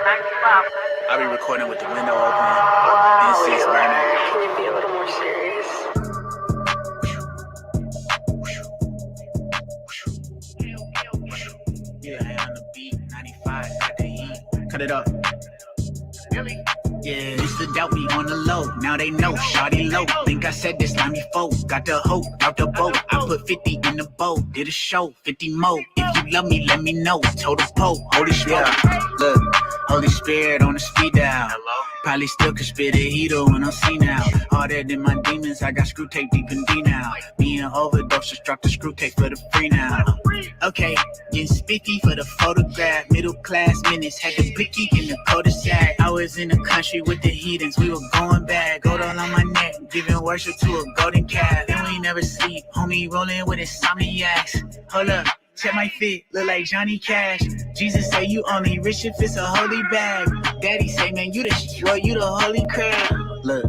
I'll be recording with the window open, incense burning. Can you be a little more serious? Yeah, on the beat, 95, got the heat. Cut it up. Yeah, used to doubt me on the low. Now they know, shawty low. Think I said this line before. Got the hope out the boat. I put 50 in the boat. Did a show, 50 more. If you love me, let me know. Told the Pope, holy smoke. Look, Holy Spirit on the speed dial. Probably still could spit a heater when I'm seen now. Harder than my demons, I got screw tape deep in D now. Me and overdose, just dropped the screw tape for the free now. Okay, getting spiffy for the photograph. Middle class minutes, had the blicky in the cul-de-sac. I was in the country with the heathens, we were going back. Gold all on my neck, giving worship to a golden calf. And we never sleep, homie rolling with insomniacs. Hold up, check my fit, look like Johnny Cash. Jesus say you only rich if it's a holy bag. Daddy say, man, you the boy, you the holy crab. Look,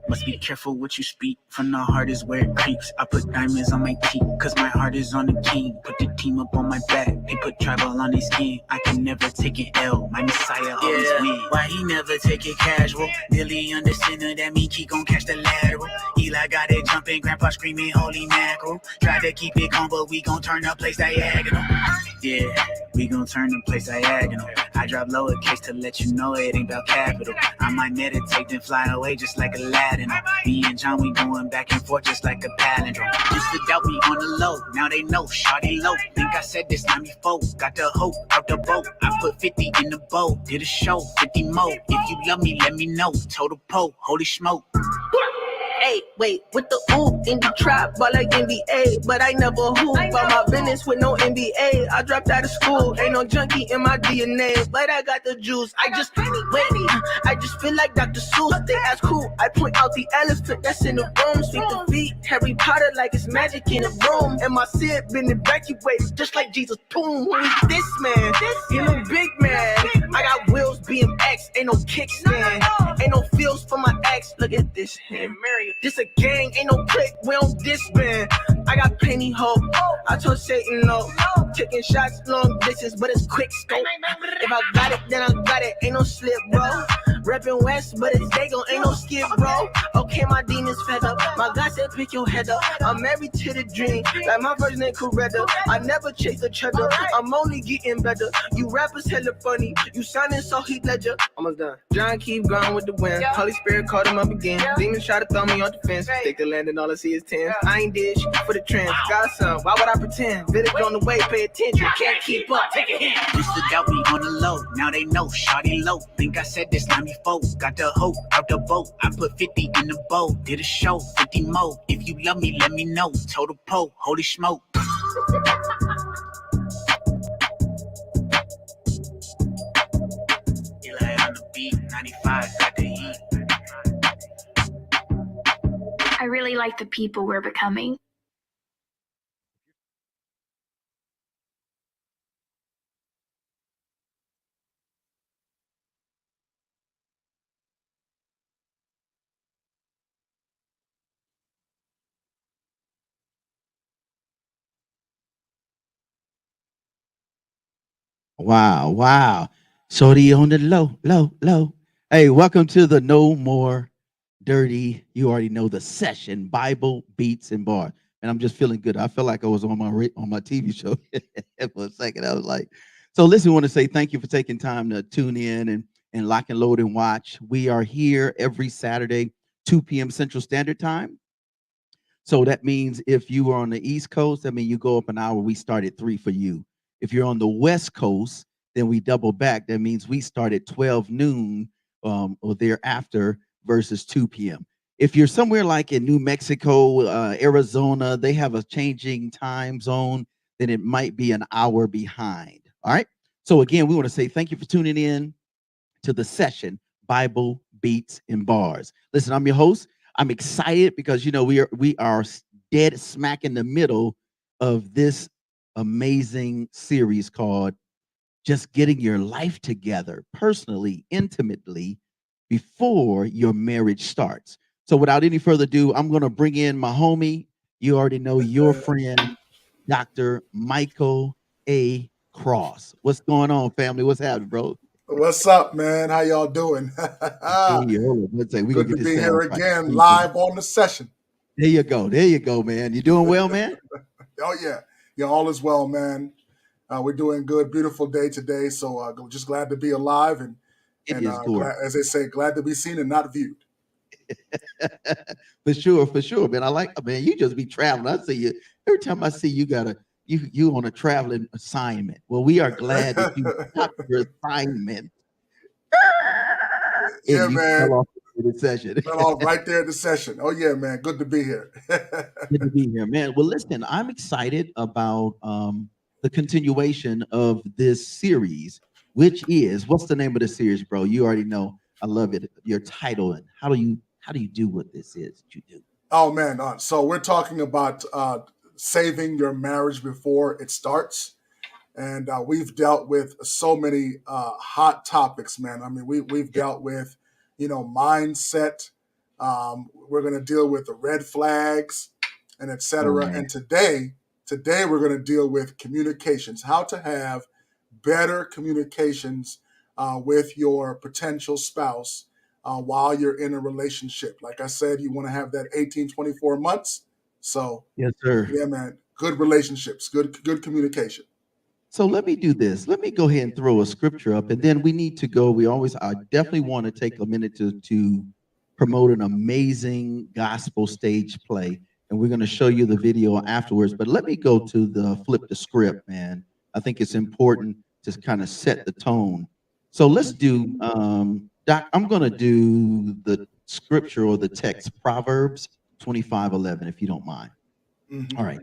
must be careful what you speak. From the heart is where it creeps. I put diamonds on my teeth, cause my heart is on the king. Put the team up on my back, they put tribal on their skin. I can never take an L, my Messiah always win. Why he never take it casual? Nearly under center, that mean he gon' catch the lateral. Eli got it jumping, grandpa screaming holy mackerel. Try to keep it calm, but we gon' turn the place diagonal. Yeah, we gon' turn the place diagonal. I drop lowercase to let you know it ain't about capital. I might meditate then fly away just like Aladdin. Me and John, we going back and forth just like a palindrome. Used to doubt me on the low, now they know, shawty low. Think I said this line before, got the hope out the boat. I put 50 in the boat, did a show, 50 more. If you love me, let me know. Told the Pope, holy smoke. Hey, wait, with the ooh in the trap, ball like NBA, but I never hoop. About my business with no NBA. I dropped out of school, ain't no junkie in my DNA, but I got the juice. I just feel like Dr. Seuss. They ask who, I point out the elephant that's in the room. Sweep the feet, Harry Potter like it's magic in a room. And my Sid been evacuated just like Jesus' tomb. This man, you know, big man. I got wheels, BMX, ain't no kickstand, ain't no feels for my ex. Look at this hand. This a gang, ain't no click, we don't disband. I got plenty hope, I told Satan no. Taking shots long distance, but it's quick scope. If I got it, then I got it, ain't no slip, bro. Reppin' West, but it's Dago, ain't no skip, bro. Okay, my demons fed up, my God said pick your head up. I'm married to the dream, like my version ain't Coretta. I never chase the cheddar, I'm only getting better. You rappers hella funny, you sounding so Heath Ledger. Almost done. John keep going with the wind, Holy Spirit called him up again. Demons try to throw me on the fence, stick the land and all I see is 10. I ain't did shit for the trends, got some, why would I pretend? Village on the way, pay attention, can't keep up, take a hint. Used to doubt me on the low, now they know, shawty low. Think I said this line before, got the hope out the boat. I put 50 in the boat, did a show, 50 more. If you love me, let me know. Told the Pope, holy smoke. Eli on the beat, 95, got the heat. I really like the people we're becoming. Wow. Shorty on the low. Hey, welcome to the No More Dirty. You already know the session, Bible, Beats, and Bars. And I'm just feeling good. I feel like I was on my TV show for a second. I was like, so listen, we want to say thank you for taking time to tune in and lock and load and watch. We are here every Saturday, 2 p.m. Central Standard Time. So that means if you are on the East Coast, that means you go up an hour. We start at 3 for you. If you're on the West Coast, then we double back. That means we start at 12 noon or thereafter versus 2 p.m. If you're somewhere like in New Mexico, Arizona, they have a changing time zone, then it might be an hour behind. All right. So again, we want to say thank you for tuning in to the session, Bible, Beats, and Bars. Listen, I'm your host. I'm excited because we are dead smack in the middle of this amazing series called Just Getting Your Life Together personally, intimately, before your marriage starts. So without any further ado, I'm going to bring in my homie. You already know, your friend, Dr. Michael A. Cross. What's going on, family? What's happening, bro? What's up, man? How y'all doing? Hey, hold on. Let's say we're gonna Good get to this be here sound right. again, Thank you. live on the session. There you go. There you go, man. You doing well, man? Oh yeah, yeah, all is well, man. We're doing good. Beautiful day today, so just glad to be alive and It is glad, gorgeous. as they say, glad to be seen and not viewed. For sure, man. I like, man. You just be traveling. I see you every time I see you. You on a traveling assignment. Well, we are glad that you stopped your assignment and Yeah, you man. fell off the session. Fell off right there at the session. Oh yeah, man. Good to be here. Good to be here, man. Well, listen, I'm excited about the continuation of this series, which is what's the name of the series, bro? You already know. I love it. Your title and how do you do what this is that you do? Oh man. So we're talking about saving your marriage before it starts. And we've dealt with so many hot topics, man. I mean, we've dealt with, mindset. We're going to deal with the red flags, and et Oh cetera. man, And today we're going to deal with communications, how to have better communications with your potential spouse while you're in a relationship. Like I said, you want to have that 18, 24 months. So yes, sir. yeah, man, good relationships, good communication. So let me do this. Let me go ahead and throw a scripture up, and then we need to go. I definitely want to take a minute to promote an amazing gospel stage play, and we're going to show you the video afterwards. But let me go to the flip the script, man. I think it's important to kind of set the tone. So let's do, Doc. I'm going to do the scripture or the text, Proverbs 25:11, if you don't mind. Mhm. All right.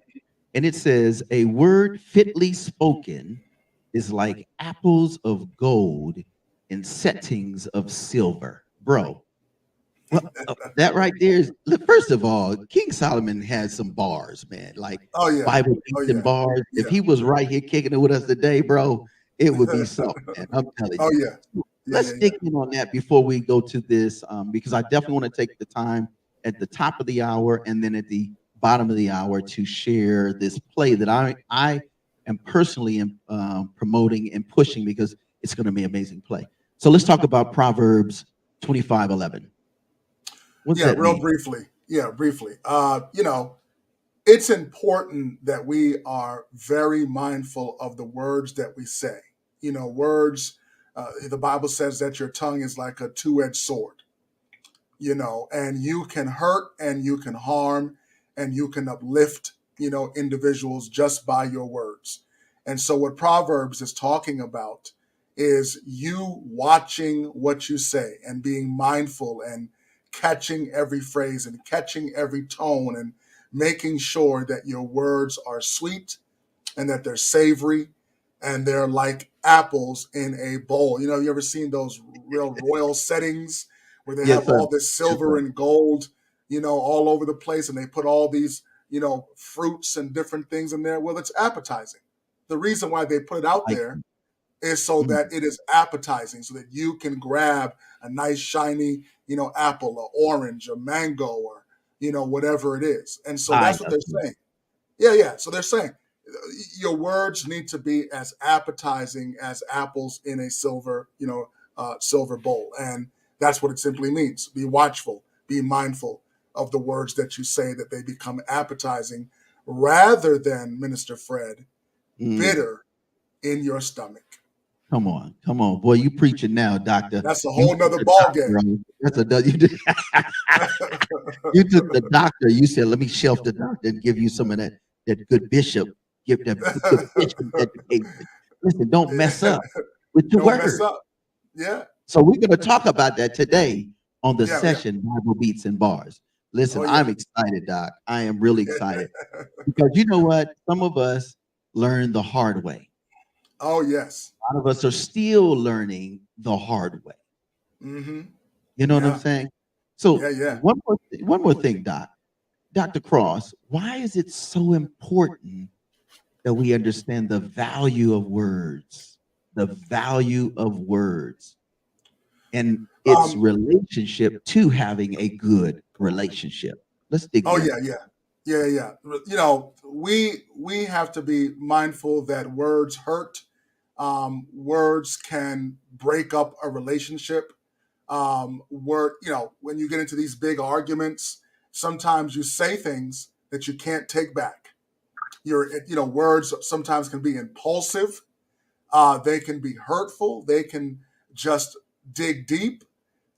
And it says, a word fitly spoken is like apples of gold in settings of silver. Bro, well, that right there is, look, first of all, King Solomon has some bars, man, like Oh yeah. Bible Oh beats and yeah. bars. If Yeah. he was right here kicking it with us today, bro, it would be something, man. I'm telling Oh you. yeah. Yeah. Let's Yeah. Yeah. dig in on that before we go to this, because I definitely want to take the time at the top of the hour and then at the bottom of the hour to share this play that I am personally promoting and pushing because it's going to be an amazing play. So let's talk about Proverbs 25:11. What's Yeah. that Real mean? briefly. Yeah. Briefly. It's important that we are very mindful of the words that we say. Words. The Bible says that your tongue is like a two-edged sword. And you can hurt and you can harm and you can uplift, individuals just by your words. And so what Proverbs is talking about is you watching what you say and being mindful and catching every phrase and catching every tone and making sure that your words are sweet and that they're savory and they're like apples in a bowl. You ever seen those real royal settings where they Yes, have sir. all this Yes, silver sir. and gold, all over the place and they put all these, fruits and different things in there? Well, it's appetizing. The reason why they put it out Like, there is so mm, that it is appetizing, so that you can grab a nice shiny, apple or orange or mango or, whatever it is. And so I that's what know. they're saying. Yeah, yeah. So they're saying your words need to be as appetizing as apples in a silver bowl, and that's what it simply means. Be watchful, be mindful of the words that you say, that they become appetizing, rather than, Minister Fred, Mm, bitter in your stomach. come on, boy, you preaching now, doctor. That's a You whole took nother the ball doctor game. on. You took the doctor. You said, let me shelf the doctor and give you some of that good bishop, give that good bishop education. Listen, don't mess up with your Don't mess word. up. Yeah, So we're going to talk about that today on the yeah, yeah. session Bible Beats and Bars. Oh Listen, yeah. I'm excited, Doc. I am really excited because you know what? Some of us learn the hard way. Oh yes. A lot of us are still learning the hard way. Mm-hmm. You know what I'm Yeah, saying? yeah, So yeah. one more thing, Doc. Dr. Cross, why is it so important that we understand the value of words? The value of words and its Um, relationship to having a good relationship. Let's dig Oh there. yeah, yeah, yeah, yeah. We have to be mindful that words hurt, Words can break up a relationship. When you get into these big arguments, sometimes you say things that you can't take back. Words sometimes can be impulsive. They can be hurtful. They can just dig deep.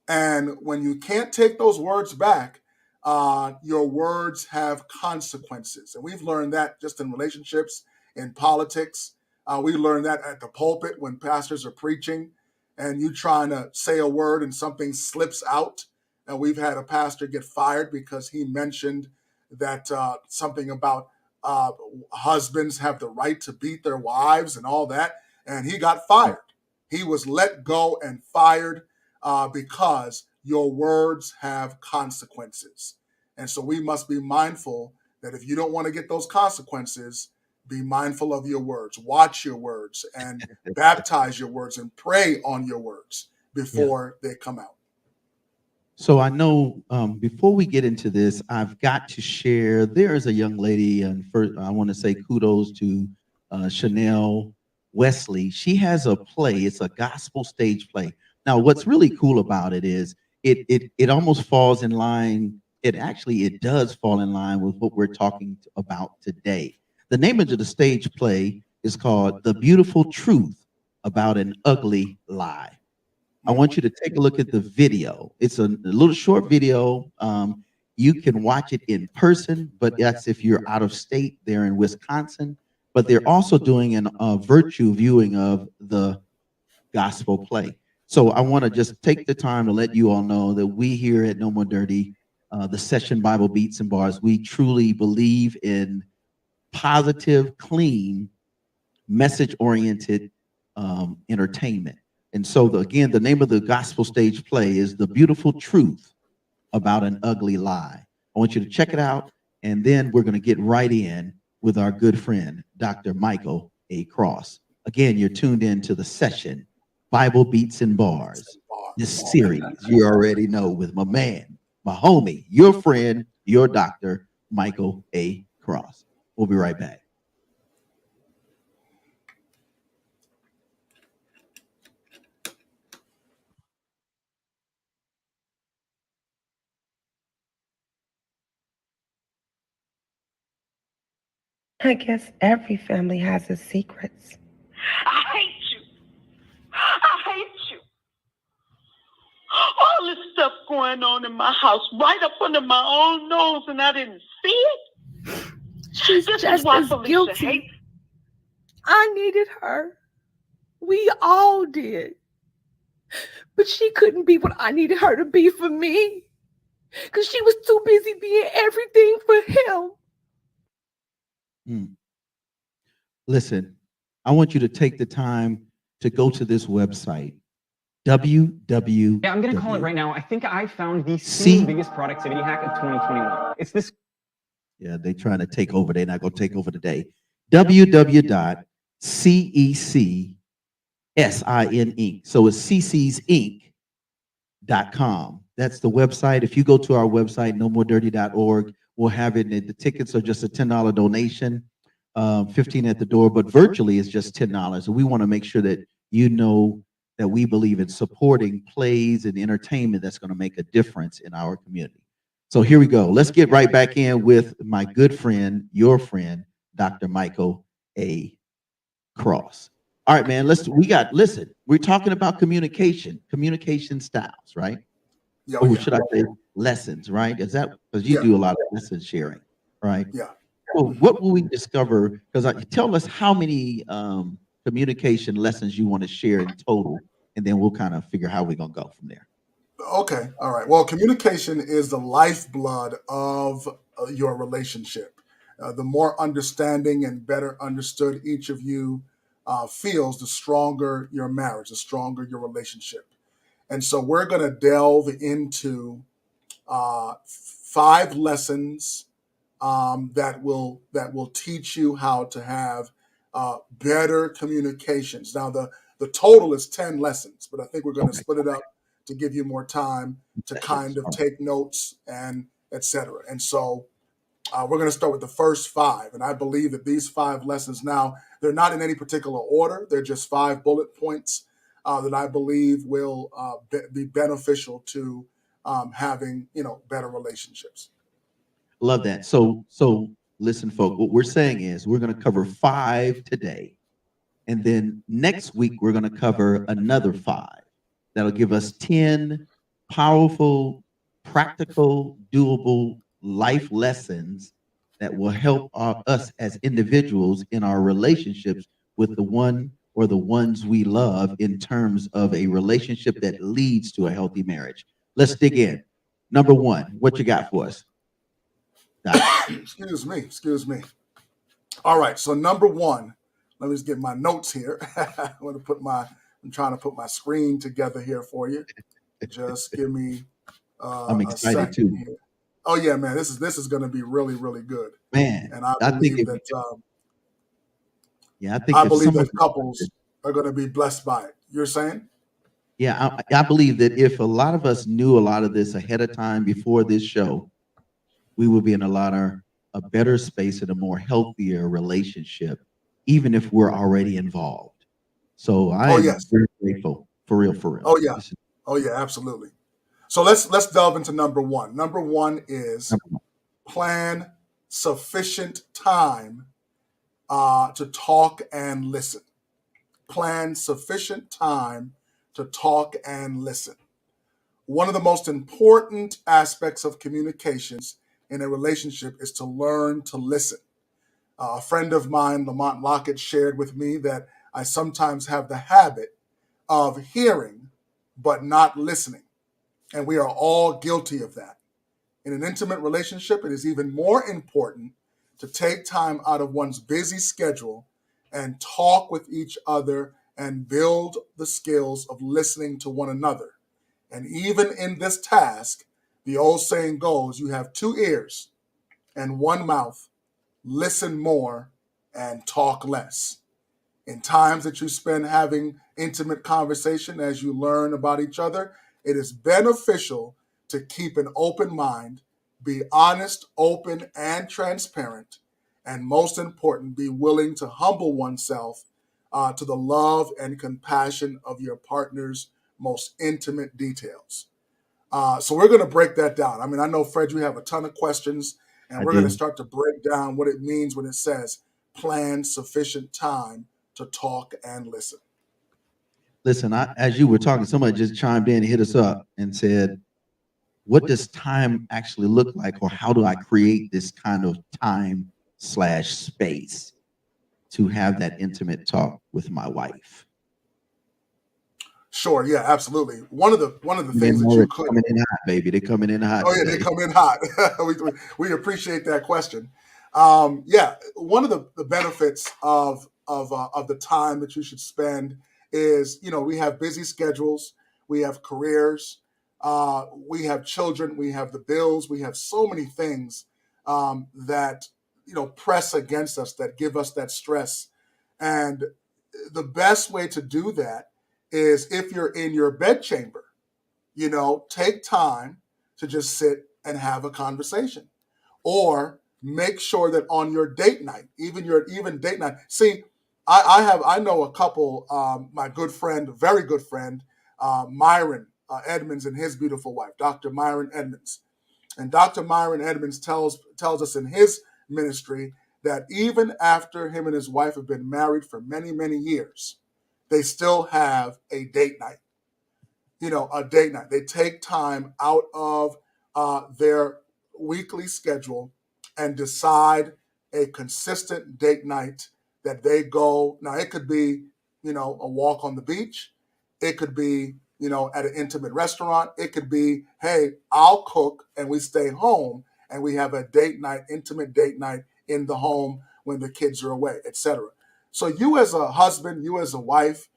And when you can't take those words back, your words have consequences. And we've learned that just in relationships, in politics. We learned that at the pulpit when pastors are preaching and you trying to say a word and something slips out. And we've had a pastor get fired because he mentioned that something about husbands have the right to beat their wives and all that. And he got fired. He was let go and fired because your words have consequences. And so we must be mindful that if you don't want to get those consequences, be mindful of your words, watch your words, and baptize your words and pray on your words before they come out. So I know before we get into this, I've got to share. There is a young lady, and first I want to say kudos to Chanel Wesley. She has a play. It's a gospel stage play. Now, what's really cool about it is it almost falls in line. It does fall in line with what we're talking about today. The name of the stage play is called "The Beautiful Truth About an Ugly Lie." I want you to take a look at the video. It's a little short video. You can watch it in person, but that's if you're out of state. They're in Wisconsin, but they're also doing a virtual viewing of the gospel play. So I want to just take the time to let you all know that we here at No More Dirty, the Session Bible Beats and Bars, we truly believe in positive, clean, message-oriented entertainment. And so, again, the name of the gospel stage play is "The Beautiful Truth About an Ugly Lie." I want you to check it out, and then we're going to get right in with our good friend, Dr. Michael A. Cross. Again, you're tuned in to the Session Bible Beats and Bars. This series, you already know, with my man, my homie, your friend, your doctor, Michael A. Cross. We'll be right back. I guess every family has its secrets. I hate you. I hate you. All this stuff going on in my house right up under my own nose and I didn't see it. She's This just is why as Felicia guilty. hates. I needed her. We all did. But she couldn't be what I needed her to be for me. Because she was too busy being everything for him. Listen, I want you to take the time to go to this website, www. Yeah, I'm going to call it right now. I think I found the single biggest productivity hack of 2021. It's this. Yeah, they're trying to take over. They're not going to take over today. www.cecsin. So it's ccsinc.com. That's the website. If you go to our website, nomoredirty.org, we'll have it. The tickets are just a $10 donation, 15 at the door, but virtually it's just $10. And we want to make sure that you know that we believe in supporting plays and entertainment that's going to make a difference in our community. So here we go. Let's get right back in with my good friend, your friend, Dr. Michael A. Cross. All right, man. Listen, we're talking about communication styles, right? Yeah, Or should I say lessons, right? Is that because you do a lot of lesson sharing, right? Yeah. Well, what will we discover? Because tell us how many communication lessons you want to share in total, and then we'll kind of figure how we're gonna go from there. Okay. All right. Well, communication is the lifeblood of your relationship. The more understanding and better understood each of you feels, the stronger your marriage, the stronger your relationship. And so we're going to delve into 5 lessons that will teach you how to have better communications. Now, the total is 10 lessons, but I think we're going to split it up to give you more time to kind of take notes and et cetera. And so We're going to start with the first 5. And I believe that these 5 lessons now, they're not in any particular order. They're just 5 bullet points that I believe will be beneficial to having, better relationships. Love that. So listen, folks, what we're saying is we're going to cover 5 today. And then next week, we're going to cover another 5. That'll give us 10 powerful, practical, doable life lessons that will help us as individuals in our relationships with the one or the ones we love in terms of a relationship that leads to a healthy marriage. Let's dig in. Number 1, what you got for us? Excuse me. All right. So number 1, let me just get my notes here. I'm trying to put my screen together here for you. Just give me I'm a excited second too. here. Oh yeah, man, this is going to be really, really good. Man, And I think believe if, that I think I if believe someone, that couples are going to be blessed by it. You're saying? yeah, I believe that if a lot of us knew a lot of this ahead of time before this show, we would be in a better space and a more healthier relationship, even if we're already involved. So I Oh am yes. very grateful, for real. Oh yeah. Oh yeah, absolutely. So let's delve into number 1. Number 1 is plan sufficient time to talk and listen. Plan sufficient time to talk and listen. One of the most important aspects of communications in a relationship is to learn to listen. A friend of mine, Lamont Lockett, shared with me that I sometimes have the habit of hearing but not listening. And we are all guilty of that. In an intimate relationship, it is even more important to take time out of one's busy schedule and talk with each other and build the skills of listening to one another. And even in this task, the old saying goes, you have 2 ears and 1 mouth. Listen more and talk less. In times that you spend having intimate conversation as you learn about each other, it is beneficial to keep an open mind, be honest, open, and transparent, and most important, be willing to humble oneself to the love and compassion of your partner's most intimate details. So we're going to break that down. I mean, I know, Fred, you have a ton of questions, and we're going to start to break down what it means when it says plan sufficient time to talk and listen. Listen, as you were talking, somebody just chimed in, hit us up, and said, "What does time actually look like, or how do I create this kind of time/space to have that intimate talk with my wife?" Sure, yeah, absolutely. One of the things that you could coming in hot, baby. They're coming in hot. Oh yeah, today. they come in hot. we appreciate that question. Yeah, one of the benefits of the time that you should spend is, we have busy schedules, we have careers, we have children, we have the bills, we have so many things that press against us, that give us that stress. And the best way to do that is, if you're in your bedchamber, take time to just sit and have a conversation, or make sure that on your date night, even date night. See, I know a couple, my good friend, very good friend, Myron Edmonds, and his beautiful wife, Dr. Myron Edmonds. And Dr. Myron Edmonds tells us in his ministry that even after him and his wife have been married for many, many years, they still have a date night. A date night. They take time out of their weekly schedule and decide a consistent date night that they go. Now, it could be, a walk on the beach. It could be, at an intimate restaurant. It could be, hey, I'll cook and we stay home and we have a date night, intimate date night in the home when the kids are away, etc. So you as a husband, you as a wife,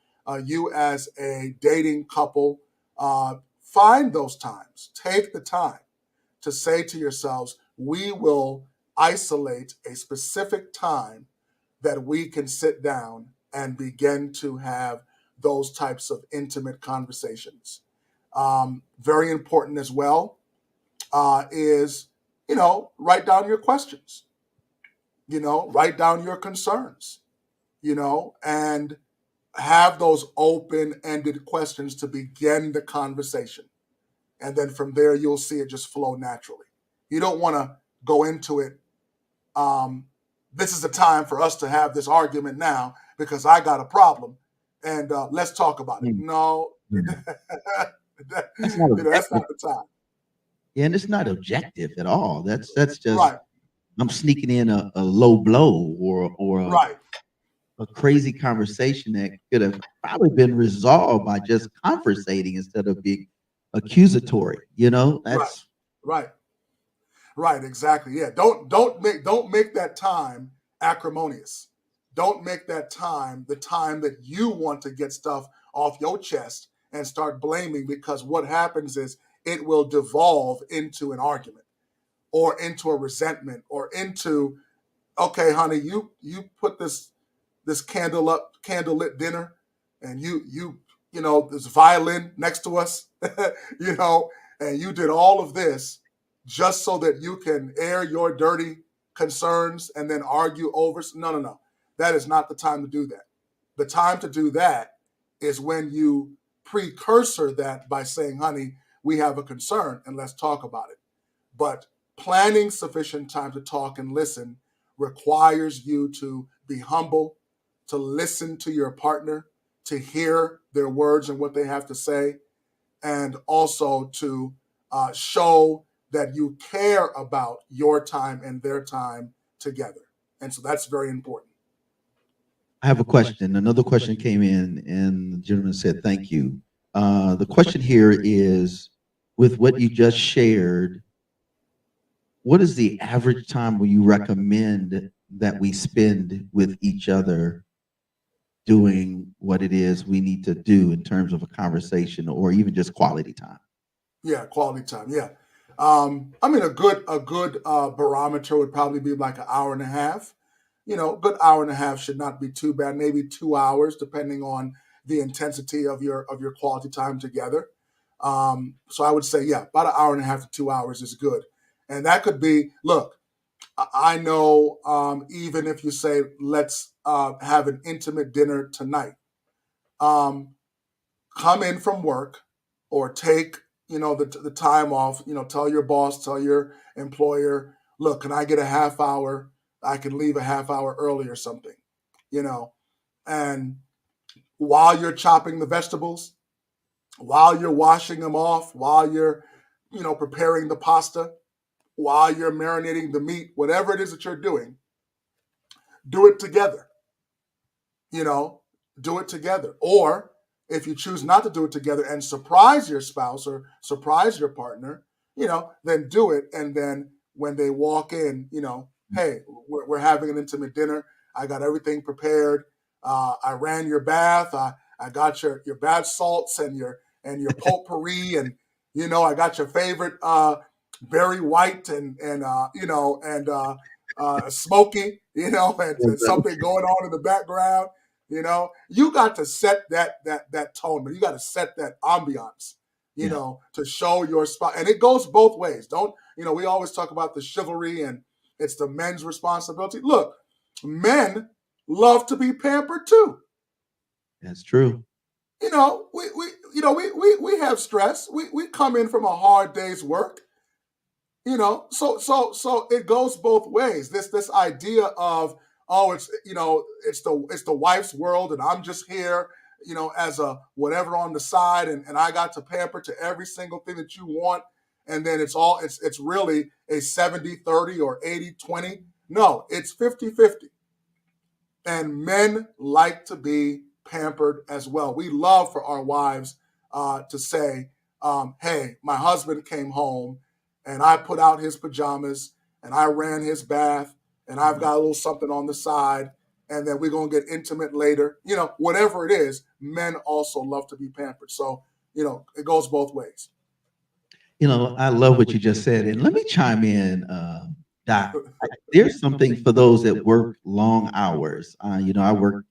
you as a dating couple, find those times. Take the time to say to yourselves, we will isolate a specific time that we can sit down and begin to have those types of intimate conversations. Very important as well is, write down your questions, write down your concerns, and have those open-ended questions to begin the conversation. And then from there, you'll see it just flow naturally. You don't want to go into it, this is the time for us to have this argument now because I got a problem, and let's talk about it. No, That's not that's not objective. the time. Yeah, and it's not objective at all. That's just Right, I'm sneaking in a low blow or right, a crazy conversation that could have probably been resolved by just conversating instead of being accusatory. right, That's right, right. Exactly. Yeah. Don't make that time acrimonious. Don't make that time the time that you want to get stuff off your chest and start blaming, because what happens is it will devolve into an argument or into a resentment or into, okay, honey, you put this candlelit dinner, and this violin next to us, you know, and you did all of this just so that you can air your dirty concerns and then argue over. No, no, no. That is not the time to do that. The time to do that is when you precursor that by saying, honey, we have a concern and let's talk about it. But planning sufficient time to talk and listen requires you to be humble, to listen to your partner, to hear their words and what they have to say, and also to show that you care about your time and their time together. And so that's very important. I have a question. Another question came in, and the gentleman said, "Thank you." The question here is, with what you just shared, what is the average time will you recommend that we spend with each other doing what it is we need to do in terms of a conversation or even just quality time? Yeah, quality time. Yeah. I mean, a good barometer would probably be like an hour and a half. A good hour and a half should not be too bad. Maybe 2 hours, depending on the intensity of your quality time together. So I would say, yeah, about an hour and a half to 2 hours is good. And that could be, look, I know, even if you say, let's have an intimate dinner tonight, come in from work or take, the time off, tell your boss, tell your employer, look, can I get a half hour? I can leave a half hour early or something, and while you're chopping the vegetables, while you're washing them off, while you're, preparing the pasta, while you're marinating the meat, whatever it is that you're doing, do it together, you know, do it together. Or if you choose not to do it together and surprise your spouse or surprise your partner, then do it. And then when they walk in, hey, we're having an intimate dinner. I got everything prepared. I ran your bath. I got your bath salts and your potpourri, and I got your favorite Barry White and Smokey, and something going on in the background. You got to set that tone, but you got to set that ambiance, to show your spot. And it goes both ways. Don't, we always talk about the chivalry and it's the men's responsibility. Look, men love to be pampered too. That's true. We have stress. We come in from a hard day's work. So it goes both ways. This idea of, oh, it's the wife's world and I'm just here, as a whatever on the side, and I got to pamper to every single thing that you want, and then it's really a 70-30 or 80-20. No, it's 50-50. And men like to be pampered as well. We love for our wives to say, hey, my husband came home and I put out his pajamas and I ran his bath and I've got a little something on the side, and then we're going to get intimate later. Whatever it is, men also love to be pampered. So, it goes both ways. I love what you just said. And let me chime in, Doc. There's something for those that work long hours. I work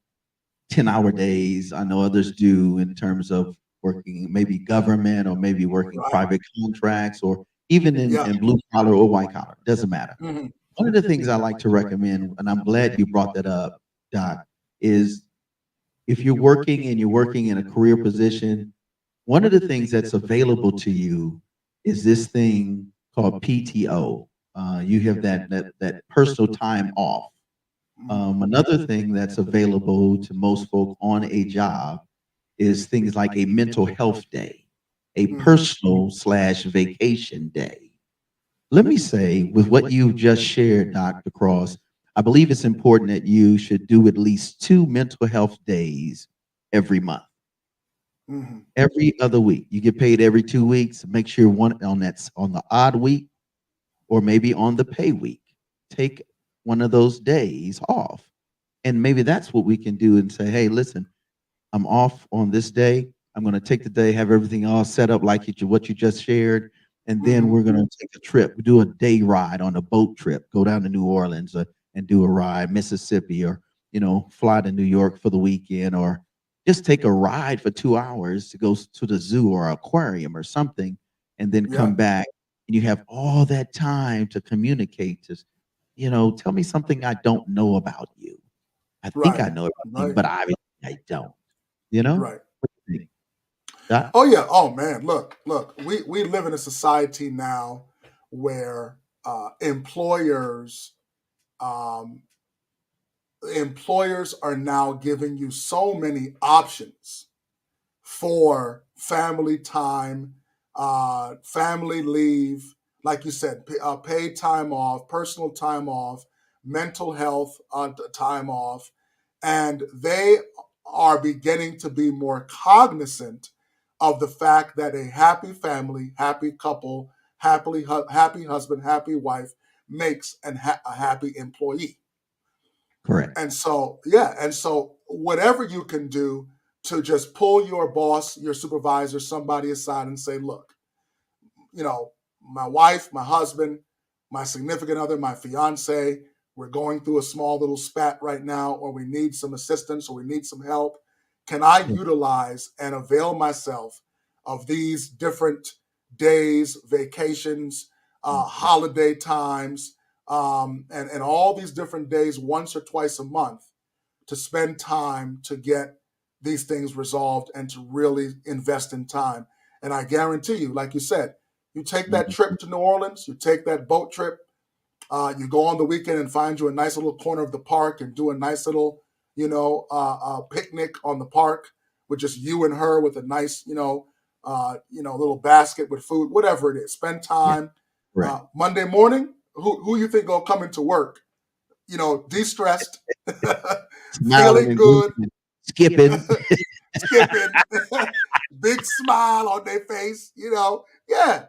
10-hour days. I know others do in terms of working maybe government or maybe working Right. private contracts or even Yeah. in blue collar or white collar, doesn't matter. Hmm. One of the things I like to recommend, and I'm glad you brought that up, Doc, is if you're working and you're working in a career position, one of the things that's available to you is this thing called PTO. You have that personal time off. Another thing that's available to most folk on a job is things like a mental health day, a personal slash vacation day. Let me say, with what you've just shared, Dr. Cross, I believe it's important that you should do at least 2 mental health days every month. Hmm. Every other week. You get paid every 2 weeks. Make sure one on the odd week or maybe on the pay week. Take one of those days off. And maybe that's what we can do and say, hey, listen, I'm off on this day. I'm going to take the day, have everything all set up like what you just shared, and then Hmm. we're going to take a trip. We do a day ride on a boat trip. Go down to New Orleans and do a ride, Mississippi, or fly to New York for the weekend, or just take a ride for 2 hours to go to the zoo or aquarium or something, and then Yeah. come back. And you have all that time to communicate. Tell me something I don't know about you. I think Right. I know everything, Right. but I don't. You know? Right. What do you think? Doc? Oh yeah. Oh man. Look. We live in a society now where um, employers are now giving you so many options for family time, family leave, like you said, paid time off, personal time off, mental health time off, and they are beginning to be more cognizant of the fact that a happy family, happy couple, happy husband, happy wife makes a happy employee. Correct. And so, yeah, and so whatever you can do to just pull your boss, your supervisor, somebody aside and say, look, my wife, my husband, my significant other, my fiance, we're going through a small little spat right now, or we need some assistance, or we need some help. Can I Yeah. utilize and avail myself of these different days, vacations, holiday times, and all these different days once or twice a month to spend time to get these things resolved and to really invest in time? And I guarantee you, like you said, you take that Mhm. trip to New Orleans, you take that boat trip, you go on the weekend and find you a nice little corner of the park and do a nice little, picnic on the park with just you and her with a nice, little basket with food, whatever it is. Spend Yeah. time. Correct. Monday morning, who you think gonna come into work? De-stressed, Smiling feeling and good, grooving, skipping. skipping, big smile on their face. Yeah.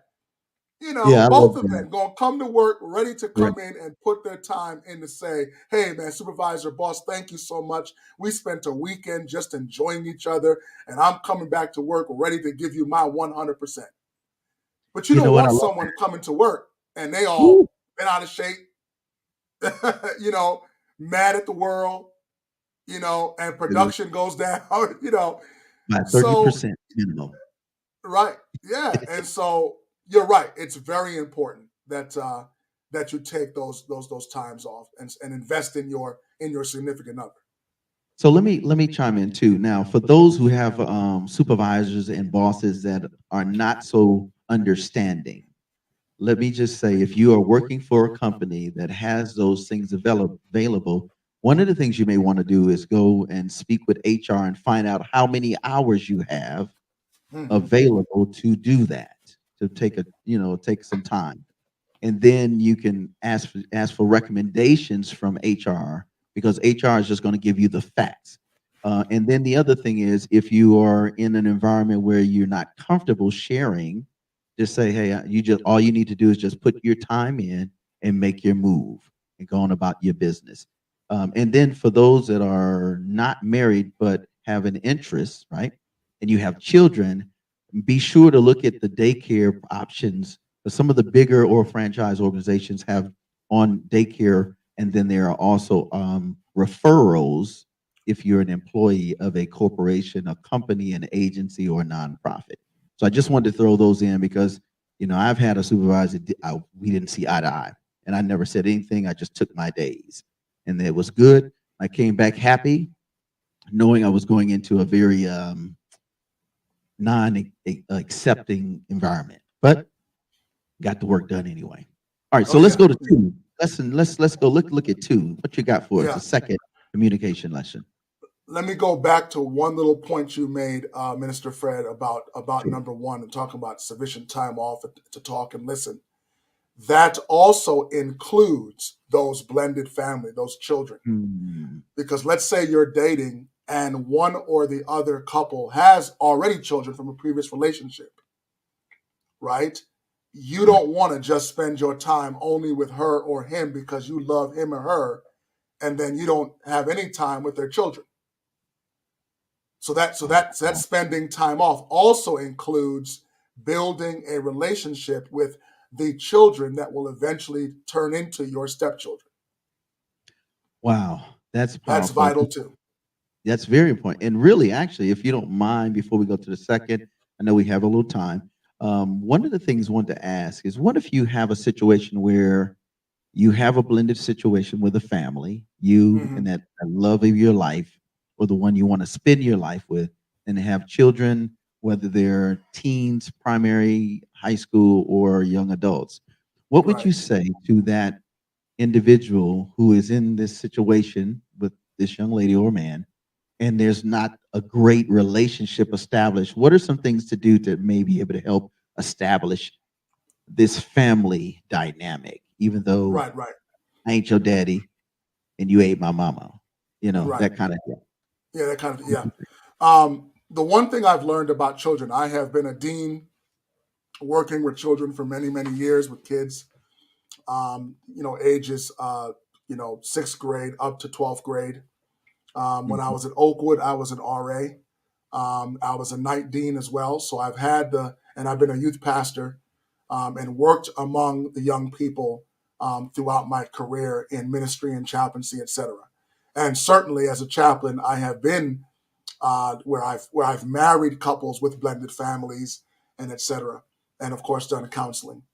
Yeah, I love Both of that. them gonna come to work ready to Right. come in and put their time in to say, hey man, supervisor, boss, thank you so much. We spent a weekend just enjoying each other, and I'm coming back to work ready to give you my 100%. But you You know don't what? I want love someone coming to work and they Woo. all been out of shape, you know, mad at the world, and production goes down, By So 30% minimum. right. Yeah. And so you're right. It's very important that you take those times off and invest in your significant other. So let me chime in too. Now, for those who have supervisors and bosses that are not so understanding, let me just say, if you are working for a company that has those things available, one of the things you may want to do is go and speak with HR and find out how many hours you have Hmm. available to do that, to take some time. And then you can ask for recommendations from HR, because HR is just going to give you the facts. And then the other thing is, if you are in an environment where you're not comfortable sharing, just say, hey, you just all you need to do is just put your time in and make your move and go on about your business. And then for those that are not married but have an interest, right, and you have children, be sure to look at the daycare options. Some of the bigger or franchise organizations have on daycare, and then there are also referrals if you're an employee of a corporation, a company, an agency, or a nonprofit. So I just wanted to throw those in because I've had a supervisor, we didn't see eye to eye, and I never said anything. I just took my days, and it was good. I came back happy, knowing I was going into a very non-accepting environment, but got the work done anyway. All right, so let's go to two. Let's go look at two. What you got for us? The second communication lesson. Let me go back to one little point you made, Minister Fred, about Sure. number one and talking about sufficient time off to talk and listen. That also includes those blended family, those children. Because let's say you're dating and one or the other couple has already children from a previous relationship, right? You don't want to just spend your time only with her or him because you love him or her, and then you don't have any time with their children. So that spending time off also includes building a relationship with the children that will eventually turn into your stepchildren. Wow, that's powerful. That's vital too. That's very important. And really, actually, if you don't mind, before we go to the second, I know we have a little time. One of the things I want to ask is, what if you have a situation where you have a blended situation with a family, you and that love of your life, or the one you want to spend your life with, and have children, whether they're teens, primary, high school, or young adults? What would you say to that individual who is in this situation with this young lady or man, and there's not a great relationship established? What are some things to do to maybe be able to help establish this family dynamic, even though I ain't your daddy and you ain't my mama, that kind of thing? Yeah, that kind of, yeah. The one thing I've learned about children, I have been a dean working with children for many, many years with kids, ages, 6th grade up to 12th grade. When I was at Oakwood, I was an RA. I was a night dean as well. So I've been a youth pastor and worked among the young people throughout my career in ministry and chaplaincy, etc. And certainly as a chaplain, I have been where I've married couples with blended families and etc. And of course done counseling.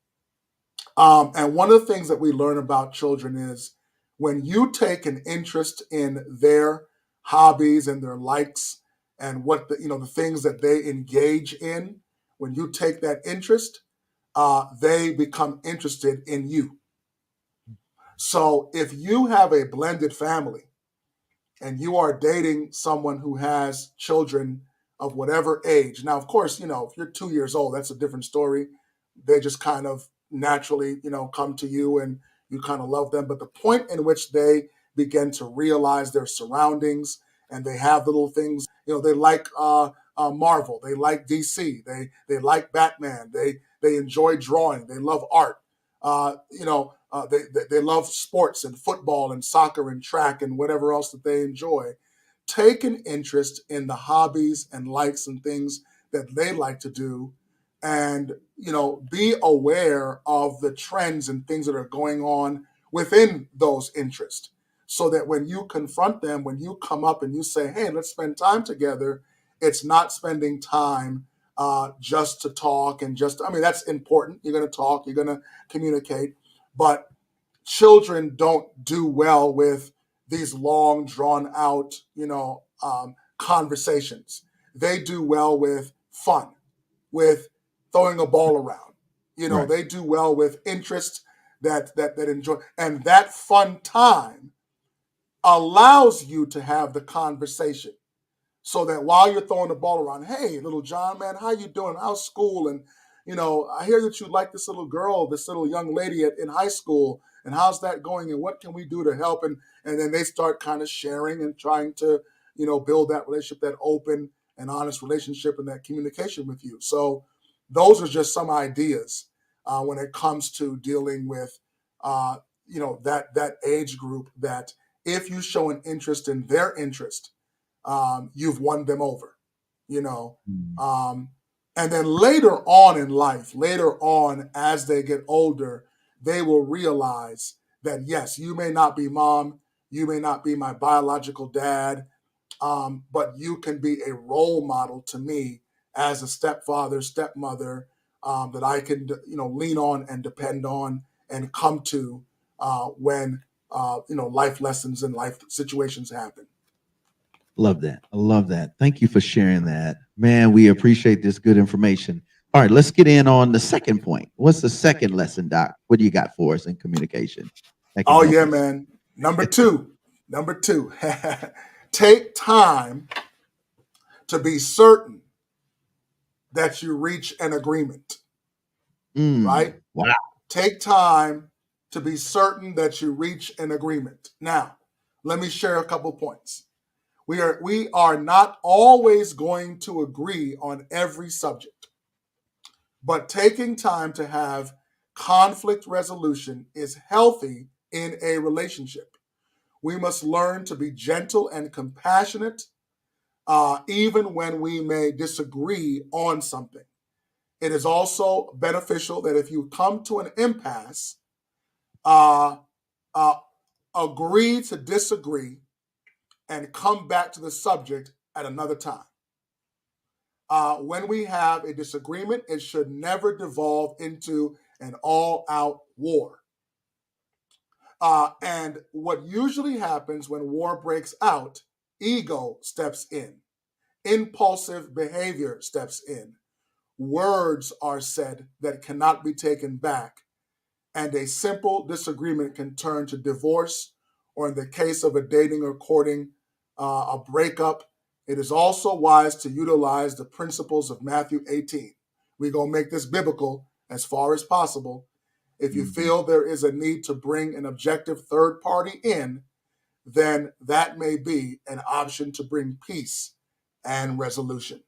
And one of the things that we learn about children is when you take an interest in their hobbies and their likes and what the things that they engage in, when you take that interest, they become interested in you. So if you have a blended family and you are dating someone who has children of whatever age, now, of course, if you're 2 years old, that's a different story. They just kind of naturally, come to you and you kind of love them. But the point in which they begin to realize their surroundings and they have little things, they like Marvel, they like DC, they like Batman, they enjoy drawing, they love art, they love sports and football and soccer and track and whatever else that they enjoy. Take an interest in the hobbies and likes and things that they like to do, and be aware of the trends and things that are going on within those interests, so that when you confront them, when you come up and you say, hey, let's spend time together, it's not spending time just to talk and that's important. You're going to talk, you're going to communicate, but children don't do well with these long drawn out conversations. They do well with fun, with throwing a ball around. They do well with interest that enjoy, and that fun time allows you to have the conversation, so that while you're throwing the ball around, hey, little John, man, how you doing? How's school? And I hear that you like this little girl, this little young lady in high school, and how's that going? And what can we do to help? And then they start kind of sharing and trying to build that relationship, that open and honest relationship, and that communication with you. So those are just some ideas when it comes to dealing with that age group, that if you show an interest in their interest, you've won them over, and then later on in life, later on as they get older, they will realize that, yes, you may not be mom, you may not be my biological dad, but you can be a role model to me as a stepfather, stepmother, that I can, lean on and depend on and come to when, life lessons and life situations happen. Love that. I love that. Thank you for sharing that. Man, we appreciate this good information. All right, let's get in on the second point. What's the second lesson, Doc? What do you got for us in communication that can Oh, help yeah, us? man. Number two, take time to be certain that you reach an agreement, right? Wow. Take time to be certain that you reach an agreement. Now, let me share a couple points. We are not always going to agree on every subject, but taking time to have conflict resolution is healthy in a relationship. We must learn to be gentle and compassionate, even when we may disagree on something. It is also beneficial that if you come to an impasse, uh, agree to disagree and come back to the subject at another time. When we have a disagreement, it should never devolve into an all-out war. And what usually happens when war breaks out, ego steps in, impulsive behavior steps in, words are said that cannot be taken back, and a simple disagreement can turn to divorce, or in the case of a dating or courting, a breakup. It is also wise to utilize the principles of Matthew 18. We're going to make this biblical as far as possible. If you feel there is a need to bring an objective third party in, then that may be an option to bring peace and resolution.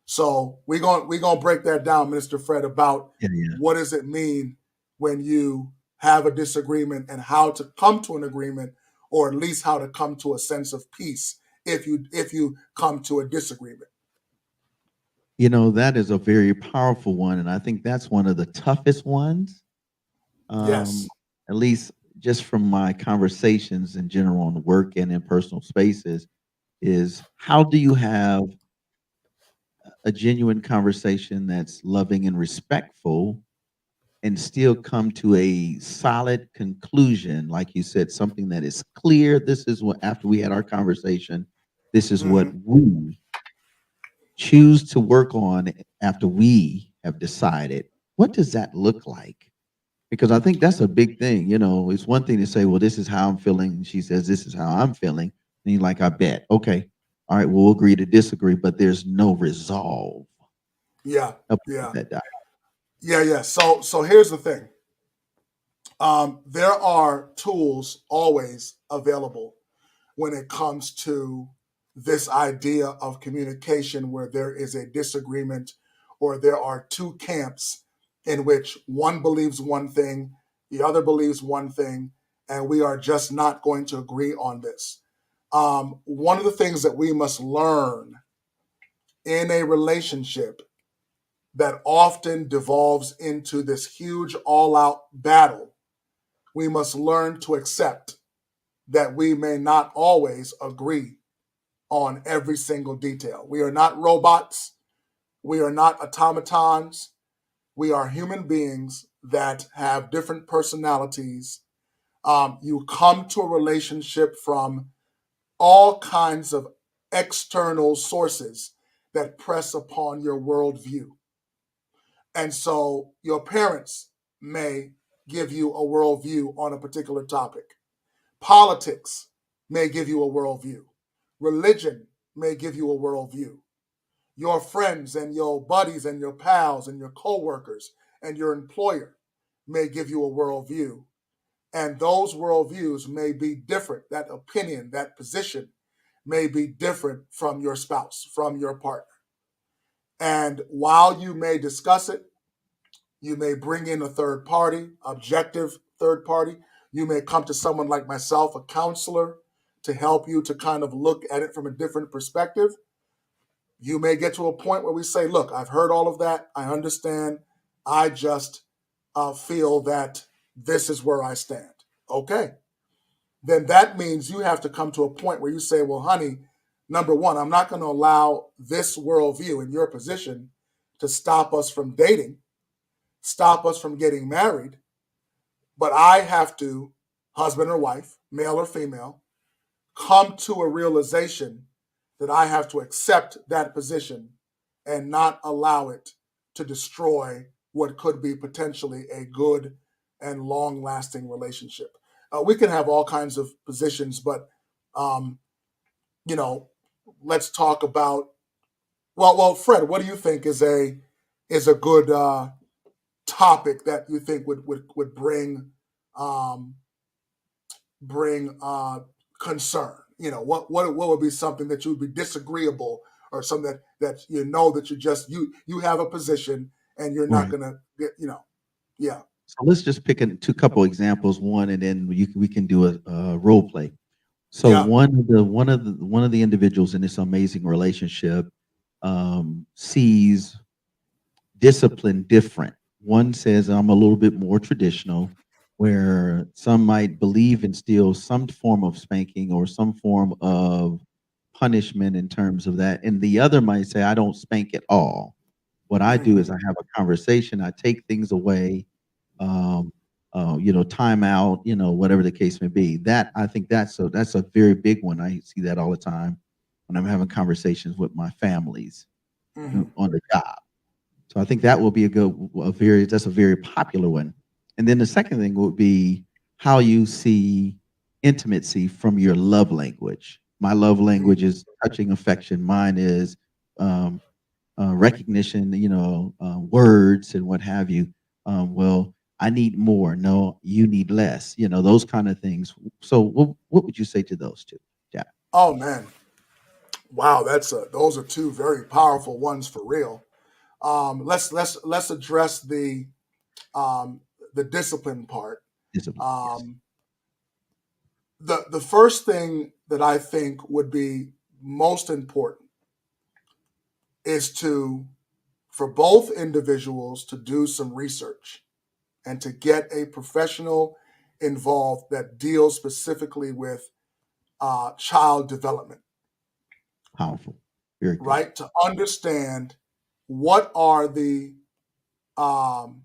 So we're gonna break that down, Mr. Fred, about what does it mean when you have a disagreement and how to come to an agreement, or at least how to come to a sense of peace if you come to a disagreement. That is a very powerful one, and I think that's one of the toughest ones. Yes. At least just from my conversations in general on work and in personal spaces, is how do you have a genuine conversation that's loving and respectful and still come to a solid conclusion, like you said, something that is clear. This is what, after we had our conversation, this is what we choose to work on after we have decided. What does that look like? Because I think that's a big thing. It's one thing to say, well, this is how I'm feeling. And she says, this is how I'm feeling. And you're like, I bet. Okay. All right. We'll agree to disagree, but there's no resolve. Yeah. Help us Yeah. with that, Doc. Yeah. So here's the thing. There are tools always available when it comes to this idea of communication where there is a disagreement or there are two camps in which one believes one thing, the other believes one thing, and we are just not going to agree on this. One of the things that we must learn in a relationship that often devolves into this huge all-out battle, we must learn to accept that we may not always agree on every single detail. We are not robots. We are not automatons. We are human beings that have different personalities. You come to a relationship from all kinds of external sources that press upon your worldview. And so your parents may give you a worldview on a particular topic. Politics may give you a worldview. Religion may give you a worldview. Your friends and your buddies and your pals and your coworkers and your employer may give you a worldview. And those worldviews may be different. That opinion, that position may be different from your spouse, from your partner. And while you may discuss it, you may bring in a third party, objective third party. You may come to someone like myself, a counselor, to help you to kind of look at it from a different perspective. You may get to a point where we say, look, I've heard all of that. I understand. I just feel that this is where I stand. Okay. Then that means you have to come to a point where you say, well, honey, number one, I'm not going to allow this worldview in your position to stop us from dating. stop us from getting married, but I have to, husband or wife, male or female, come to a realization that I have to accept that position and not allow it to destroy what could be potentially a good and long-lasting relationship. We can have all kinds of positions, but um, let's talk about. Well, Fred, what do you think is a good topic that you think would um, bring concern? What would be something that you would be disagreeable, or something that that you have a position and you're not Right. gonna get yeah. So let's just pick two couple examples, one, and then we can do a role play. So Yeah. one of the individuals in this amazing relationship sees discipline different. One says, I'm a little bit more traditional, where some might believe in still some form of spanking or some form of punishment in terms of that. And the other might say, I don't spank at all. What I do Mhm. is I have a conversation, I take things away, um, time out, whatever the case may be. That I think that's a very big one. I see that all the time when I'm having conversations with my families Mhm. on the job. So I think that will be that's a very popular one. And then the second thing would be how you see intimacy from your love language. My love Mhm. language is touching affection. Mine is um, recognition, words and what have you. Well, I need more. No, you need less. Those kind of things. So, what would you say to those two? Yeah. Oh man, wow, those are two very powerful ones for real. Let's address um, the discipline part. Discipline. Yes. Um, the first thing that I think would be most important is for both individuals to do some research and to get a professional involved that deals specifically with child development, Powerful. Very good. right? To understand what are the um,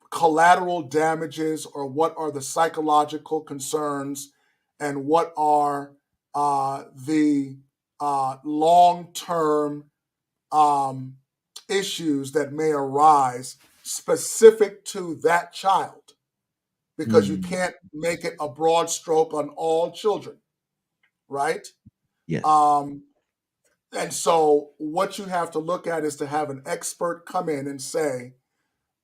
collateral damages, or what are the psychological concerns, and what are the long term um, issues that may arise specific to that child, because you Mm, can't make it a broad stroke on all children, right? yes. Um, and so, what you have to look at is to have an expert come in and say,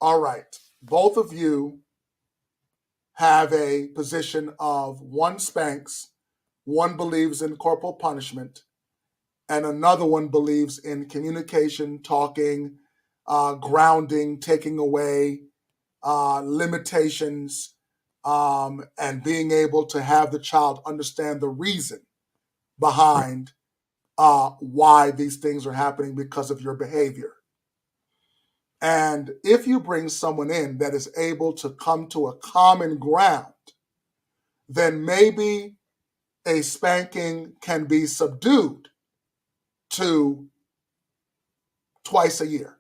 all right, both of you have a position of one spanks, one believes in corporal punishment, and another one believes in communication, talking, grounding, taking away, limitations, and being able to have the child understand the reason Right. behind why these things are happening because of your behavior. And if you bring someone in that is able to come to a common ground, then maybe a spanking can be subdued to twice a year,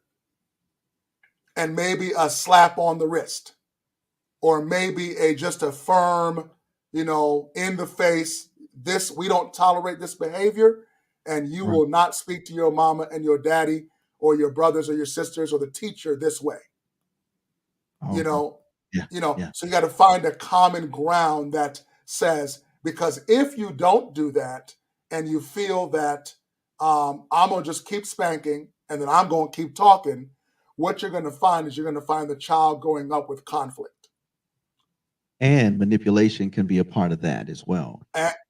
and maybe a slap on the wrist, or maybe just a firm, in the face, this, we don't tolerate this behavior, and you Right. will not speak to your mama and your daddy or your brothers or your sisters or the teacher this way. you Powerful. know Yeah. Yeah. so you got to find a common ground that says, because if you don't do that, and you feel that I'm gonna just keep spanking and then I'm gonna keep talking, what you're going to find is you're going to find the child growing up with conflict And manipulation can be a part of that as well.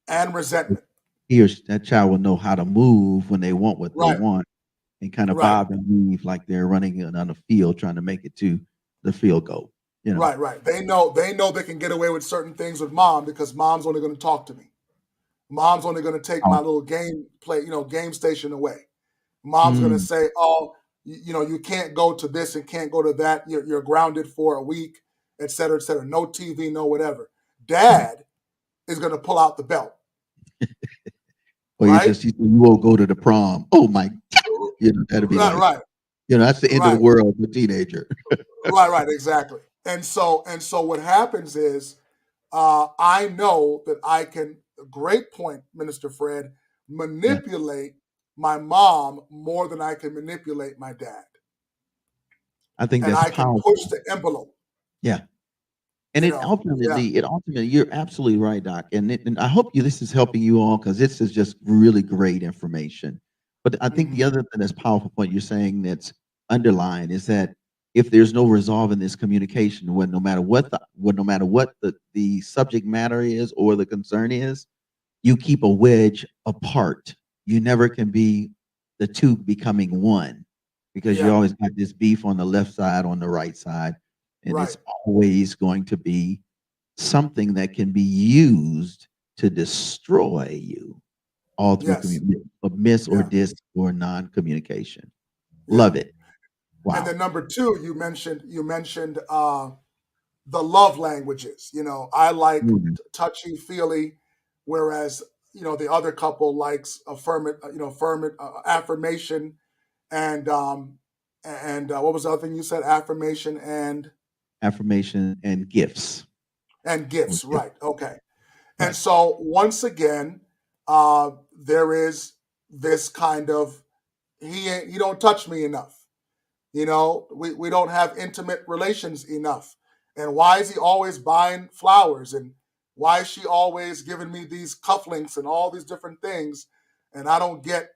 and resentment. That child will know how to move when they want what they Right. want, and kind of Right. bob and weave like they're running on a field trying to make it to the field goal. Right. They know they can get away with certain things with mom, because mom's only going to talk to me. Mom's only going to take my Oh, little game station away. Mom's going to mm, say, "Oh, you can't go to this and can't go to that. You're grounded for a week, et cetera, et cetera. No TV, no whatever." right. Dad is going to pull out the belt, Or you right? just you won't go to the prom. Oh my, that'll be Right, like, right. That's the end of the Right. world for a teenager. Right, exactly. And so what happens is, I know that I can, great point, Minister Fred, Yeah, manipulate my mom more than I can manipulate my dad. I think And that's I can push powerful. the envelope, Yeah. And Yeah. it ultimately, you're absolutely right, Doc. And I hope this is helping you all, because this is just really great information. But I think the Mhm. other thing that's powerful point you're saying that's underlying is that if there's no resolve in this communication, when no matter what the subject matter is or the concern is, you keep a wedge apart. You never can be the two becoming one, because you Yeah, always got this beef on the left side, on the right side, and right. it's always going to be something that can be used to destroy you, all through Yes. miss or Yeah, dis or non-communication. yeah. Love it. And Wow. then number two, you mentioned the love languages. I like Mhm. touchy feely, whereas the other couple likes affirmation and what was the other thing you said? Affirmation Affirmation and gifts. and Or gifts, gifts. right? Okay. And Right. so once again, there is this kind of, he don't touch me enough. We don't have intimate relations enough. And why is he always buying flowers? And why is she always giving me these cufflinks and all these different things? And I don't get,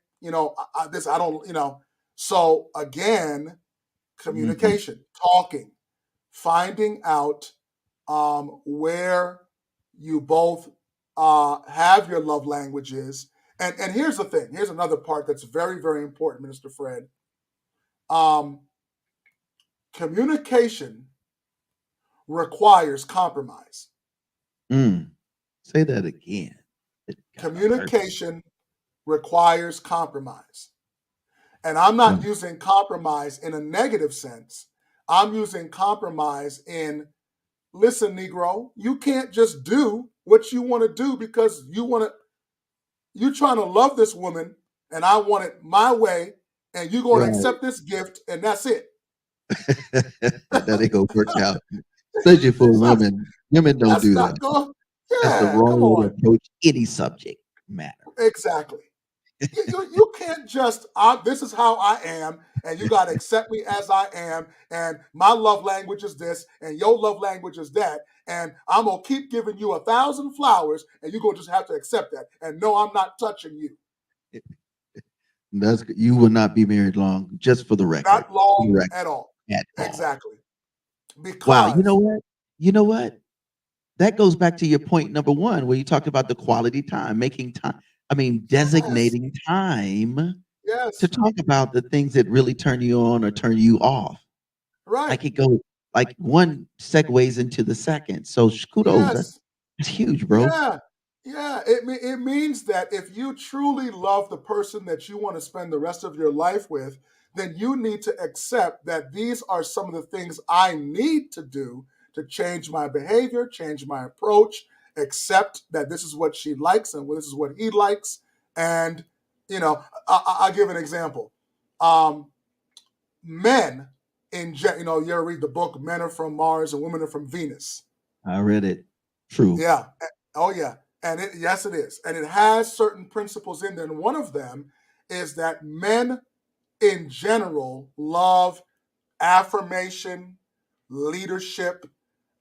this, I don't, So again, Mhm. communication, talking, finding out where you both have your love languages. And here's the thing. Here's another part that's very, very important, Minister Fred. Um, Communication requires compromise. Mm. Say that again. God, I heard. Communication requires compromise. And I'm Uh, not using compromise in a negative sense. I'm using compromise in, listen, Negro, you can't just do what you want to do because you're trying to love this woman and I want it my way and you're going to right. accept this gift and that's it. That ain't gonna work out. Especially for that's, women. Women don't that's do that. not going. That's the Yeah, wrong come way to on. approach any subject matter. Exactly. You can't just, this is how I am, and you got to accept me as I am, and my love language is this, and your love language is that, and I'm going to keep giving you 1,000 flowers, and you're going to just have to accept that. And no, I'm not touching you. You will not be married long, just for the record. Not For the long record, at all. at all. Exactly. Wow. You know Because, what? You know what? That goes back to your point number one, where you talked about the quality time, making time. I mean, yes, designating time to yes, talk about the things that really turn you on or turn you off. right, Like it goes, like one segues into the second. So kudos. yes. That's huge, bro. Yeah, yeah. It means that if you truly love the person that you want to spend the rest of your life with, then you need to accept that these are some of the things I need to do to change my behavior, change my approach, accept that this is what she likes and this is what he likes. And, I'll give an example. Um, Men you ever read the book Men Are From Mars and Women Are From Venus? I read it. True. Yeah. Oh, yeah. And yes, it is. And it has certain principles in there. And one of them is that men in general love affirmation, leadership.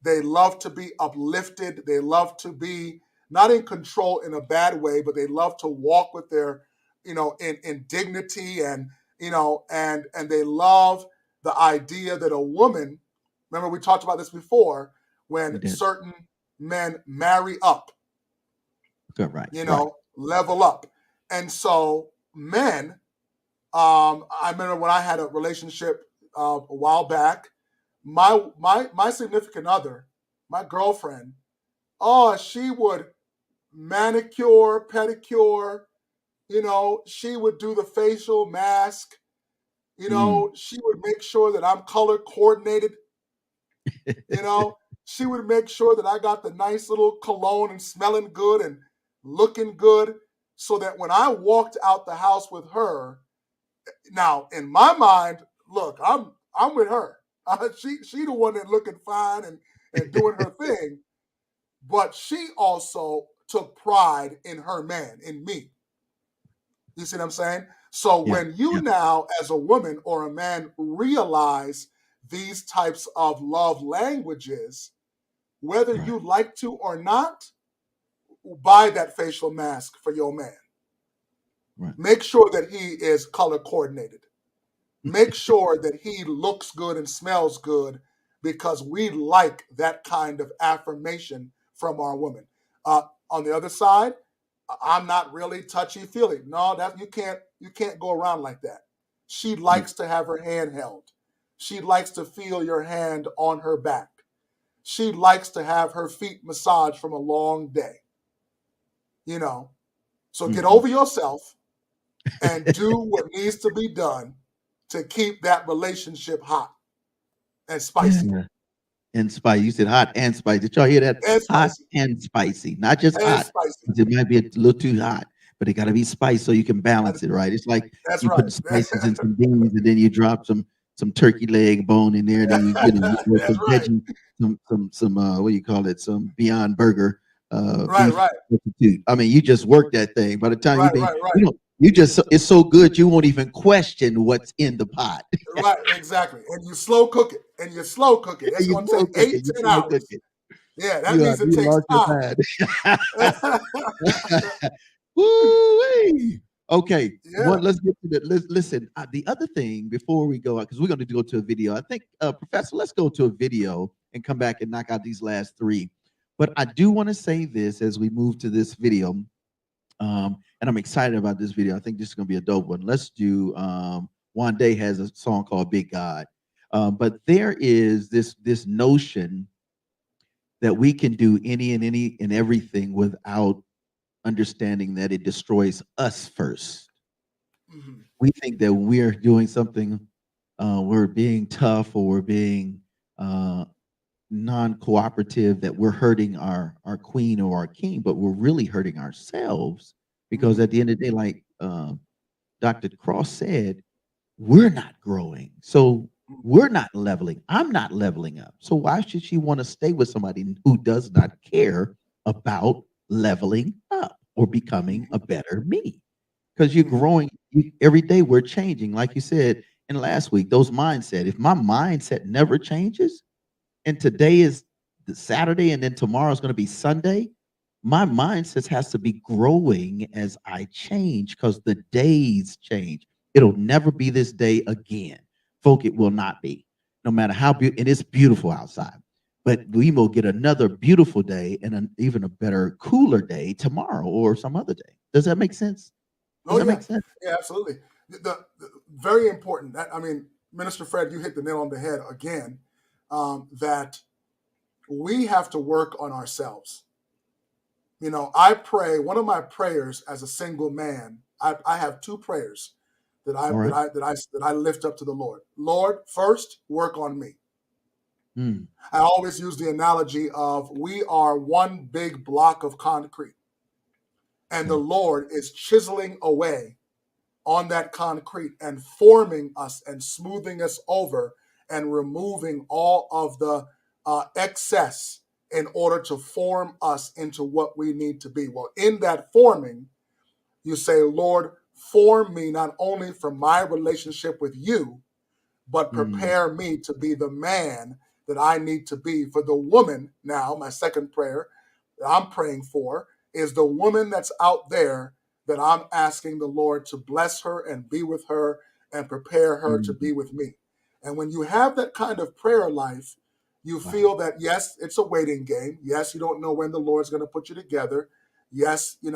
They love to be uplifted. They love to be not in control in a bad way, but they love to walk with their, in dignity and, and they love the idea that a woman, remember we talked about this before, We when did. certain men marry up, Good. Right. Right. level up. And so men, I remember when I had a relationship a while back, my significant other, my girlfriend, oh, she would manicure, pedicure, she would do the facial mask, Mm. she would make sure that I'm color coordinated, you know, she would make sure that I got the nice little cologne and smelling good and looking good so that when I walked out the house with her, now in my mind, look, I'm with her. She the one that looking fine and doing her thing, but she also took pride in her man, in me. You see what I'm saying? So Yeah. when you now, as a woman or a man, realize these types of love languages, whether Right. you like to or not, buy that facial mask for your man. Right. Make sure that he is color coordinated. Make sure that he looks good and smells good, because we like that kind of affirmation from our women. On the other side, I'm not really touchy feely. No, that you can't go around like that. She likes to have her hand held. She likes to feel your hand on her back. She likes to have her feet massaged from a long day. You know, so get over yourself and do what needs to be done to keep that relationship hot and spicy. Yeah. And spicy. You said hot and spicy. Did y'all hear that? And Hot spicy. and spicy. Not just And hot. spicy. 'Cause it might be a little too hot, but it got to be spicy so you can balance it, right? It's like That's you right. put spices in some beans and then you drop some turkey leg bone in there. Then you throw That's some right. veggie, some what do you call it? Some Beyond Burger Right, beef right. substitute. I mean, you just work that thing. By the time Right, right, right. you just it's so good you won't even question what's in the pot. Right, exactly. And you slow cook it. It's And you going to slow take cook 8, it. You 10 slow cook hours. it. Yeah, that means it You takes lost your time. mind. Woo-wee. Okay, Yeah. let's get to listen. The other thing before we go out, because we're going to go to a video. I think, Professor, let's go to a video and come back and knock out these last three. But I do want to say this as we move to this video, and I'm excited about this video. I think this is going to be a dope one. Let's do. One Day has a song called "Big God," but there is this notion that we can do any and everything without understanding that it destroys us first. Mhm. We think that we're doing something, we're being tough or we're being non-cooperative, that we're hurting our queen or our king, but we're really hurting ourselves because at the end of the day, like Dr. Cross said, we're not growing. So we're not leveling. I'm not leveling up. So why should she want to stay with somebody who does not care about leveling up or becoming a better me? Because you're growing every day. We're changing, like you said in last week. Those mindset. If my mindset never changes, and today is the Saturday, and then tomorrow is going to be Sunday, my mindset has to be growing as I change because the days change. It'll never be this day again. Folk, it will not be. No matter how beautiful, and it's beautiful outside. But we will get another beautiful day and even a better, cooler day tomorrow or some other day. Does that make sense? Does Oh that yeah. make sense? Yeah, absolutely. The very important. I mean, Minister Fred, you hit the nail on the head again. That we have to work on ourselves. You know, I pray. One of my prayers as a single man, I have 2 prayers that All right. I lift up to the Lord. Lord, first, work on me. Mm, I always use the analogy of we are one big block of concrete, and the okay. Lord is chiseling away on that concrete and forming us and smoothing us over and removing all of the excess in order to form us into what we need to be. Well, in that forming, you say, Lord, form me not only for my relationship with you, but Mm, prepare me to be the man that I need to be for the woman. Now, my second prayer that I'm praying for is the woman that's out there that I'm asking the Lord to bless her and be with her and prepare her to mm, be with me. And when you have that kind of prayer life, you wow. feel that, yes, it's a waiting game. Yes, you don't know when the Lord's going to put you together. Yes, you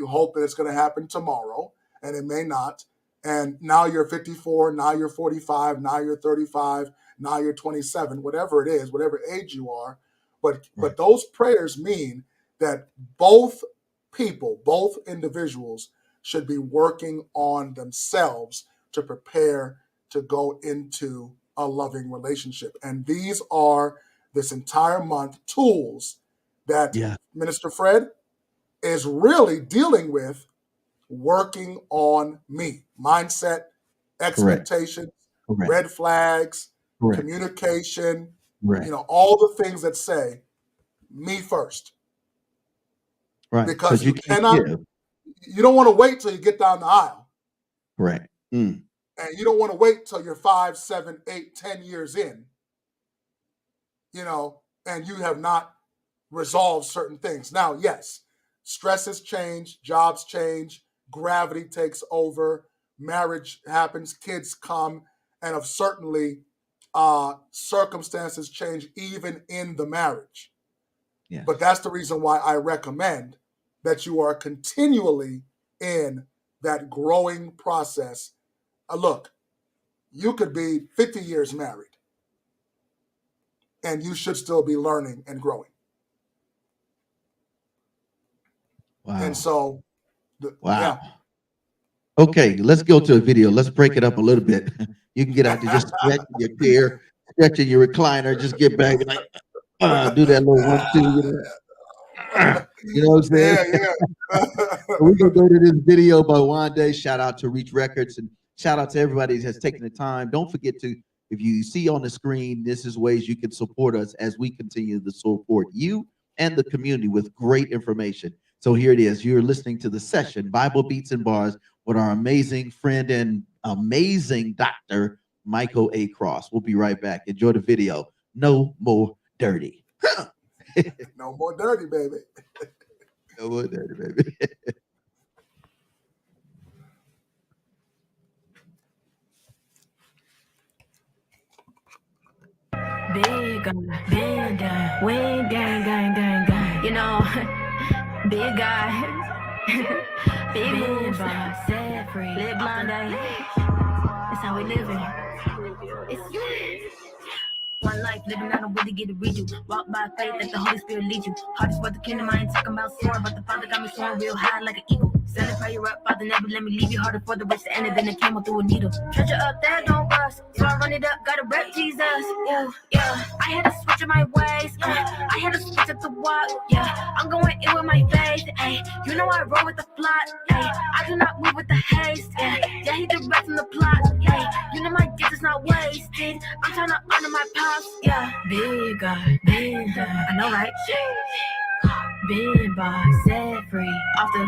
hope that it's going to happen tomorrow, and it may not. And now you're 54, now you're 45, now you're 35, now you're 27, whatever it is, whatever age you are. But Right. those prayers mean that both people, both individuals should be working on themselves to prepare to go into a loving relationship. And these are this entire month tools that Yeah. Minister Fred is really dealing with, working on me, mindset, Correct. expectations, Correct. red flags, Correct. communication, Right. you know, all the things that say me first. Right. Because you can't cannot, give. you don't want to wait till you get down the aisle. Correct. And you don't want to wait till you're 5, 7, 8, 10 years in, you know, and you have not resolved certain things. Now, yes, stresses change, jobs change, gravity takes over, marriage happens, kids come, and of certainly circumstances change even in the marriage. Yes. But that's the reason why I recommend that you are continually in that growing process. Look, you could be 50 years married, and you should still be learning and growing. Wow. And so, wow. Yeah. Okay, let's go to a video. Let's break it up a little bit. You can get out there, just stretch in your chair, stretch in your recliner, just get back and like, do that little 1, 2, you know what I'm saying? Yeah. We're going to go to this video by Wande. Shout out to Reach Records and shout out to everybody that has taken the time. Don't forget to, if you see on the screen, this is ways you can support us as we continue to support you and the community with great information. So here it is. You're listening to the session, Bible Beats and Bars, with our amazing friend and amazing Dr. Michael A. Cross. We'll be right back. Enjoy the video. No more dirty. No more dirty, baby. No more dirty, baby. Big big guy, way gang. You know, big guy, big moves, set free, live blind day. That's how we living. It's one life living, I don't really get to read you. Walk by faith, let the Holy Spirit lead you. Hardest worth the kingdom, I ain't talking about soaring, but the Father got me soaring real high like an eagle. Send a prayer up, Father, never let me leave you. Harder for the rich to enter than a camel through a needle. Treasure up there, don't rust. So I run it up, gotta rep Jesus. Ooh, yeah. I had to switch up my ways. I had to switch up the walk. Yeah, I'm going in with my faith. Ay, you know I roll with the plot. Ay, I do not move with the haste. Yeah, he directing the plot. Ay, you know my gift is not wasted. I'm trying to honor my pops. Yeah, big guy. I know, right? Big boss, set free, off the,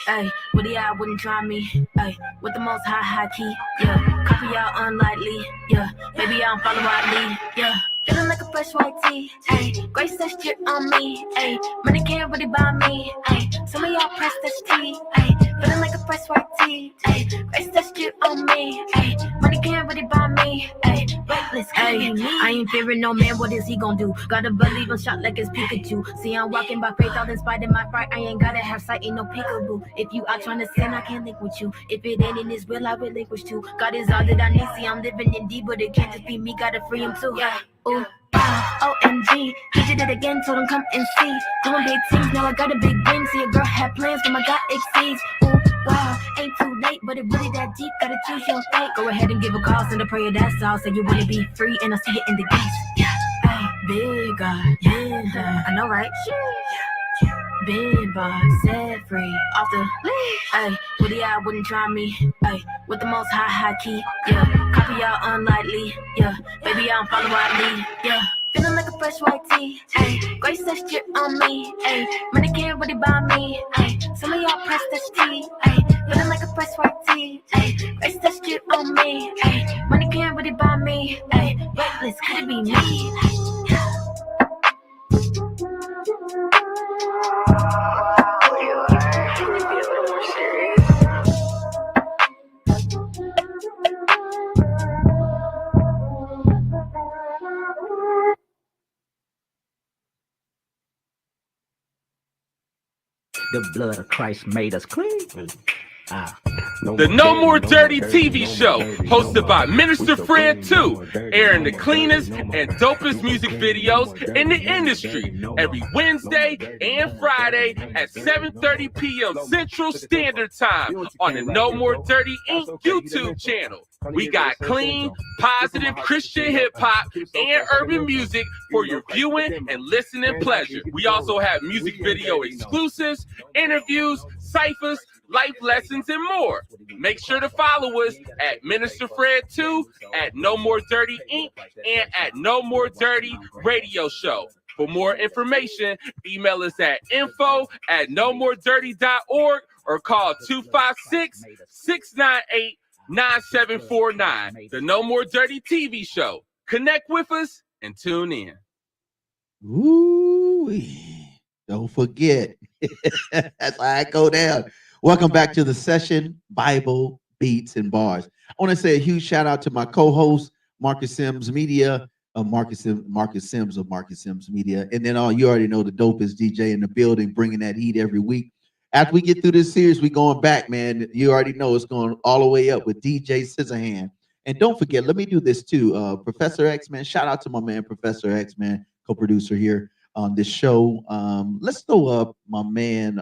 ayy, with the eye wouldn't try me, ayy, with the most high key, yeah, copy y'all unlikely, yeah, baby I don't follow I lead, yeah, feeling like a fresh white tee, ayy, grace that drip on me, ayy, money can't really buy me, ayy, some of y'all press this tea, ayy, feeling like a fresh white tee, ayy, grace that drip on me, ayy, money can't really buy me, ayy, reckless, ayy, I ain't fearing no man, what is he gonna do, gotta believe I'm shot like it's Pikachu, see I'm walking by faith, all in spite of my fright, I ain't gotta have sight, ain't no peekaboo, if you out trying to sin, I can't link with you, if it ain't in his will, I relinquish too, God is all that I need, see I'm living in deep, but it can't just be me, gotta free him too, yeah, ooh. OMG, he did it again, told him come and see. Doing big things, now I got a big ring. See a girl had plans, but my God exceeds. Ooh, wow, ain't too late, but it really that deep. Gotta choose your fate. Go ahead and give a call, send a prayer, that's all. Say you wanna be free, and I'll see you in the gates. Yeah, ay, big God, yeah, I know, right? Big boss, set free, off the, ayy, with the eye wouldn't try me, ayy, with the most high key, yeah, copy y'all unlikely, yeah, baby I don't follow I lead, yeah, feeling like a fresh white tee, ayy, grace that drip on me, ayy, money can't really buy me, ayy, some of y'all press this tea, ayy, feeling like a fresh white tee, ayy, grace that drip on me, ayy, money can't really buy me, ayy, reckless, could it be me? The blood of Christ made us clean. The No More Dirty TV show, hosted by Minister Fred 2, airing the cleanest and dopest music videos in the industry every Wednesday and Friday at 7:30 p.m. Central Standard Time on the No More Dirty Inc. YouTube channel. We got clean, positive Christian hip-hop and urban music for your viewing and listening pleasure. We also have music video exclusives, interviews, ciphers, life lessons, and more. Make sure to follow us at Minister Fred 2, at No More Dirty Inc., and at No More Dirty Radio Show. For more information, email us at info@nomoredirty.org or call 256-698-9749. The No More Dirty TV Show. Connect with us and tune in. Ooh, don't forget. That's how I go down. Welcome back to the session, Bible, Beats, and Bars. I want to say a huge shout out to my co-host, Marcus Sims Media, Marcus Sims of Marcus Sims Media. And then you already know the dopest DJ in the building, bringing that heat every week. After we get through this series, we going back, man. You already know it's going all the way up with DJ Scissorhand. And don't forget, let me do this too. Professor X, man, shout out to my man, Professor X, man, co-producer here on this show. Let's throw up my man,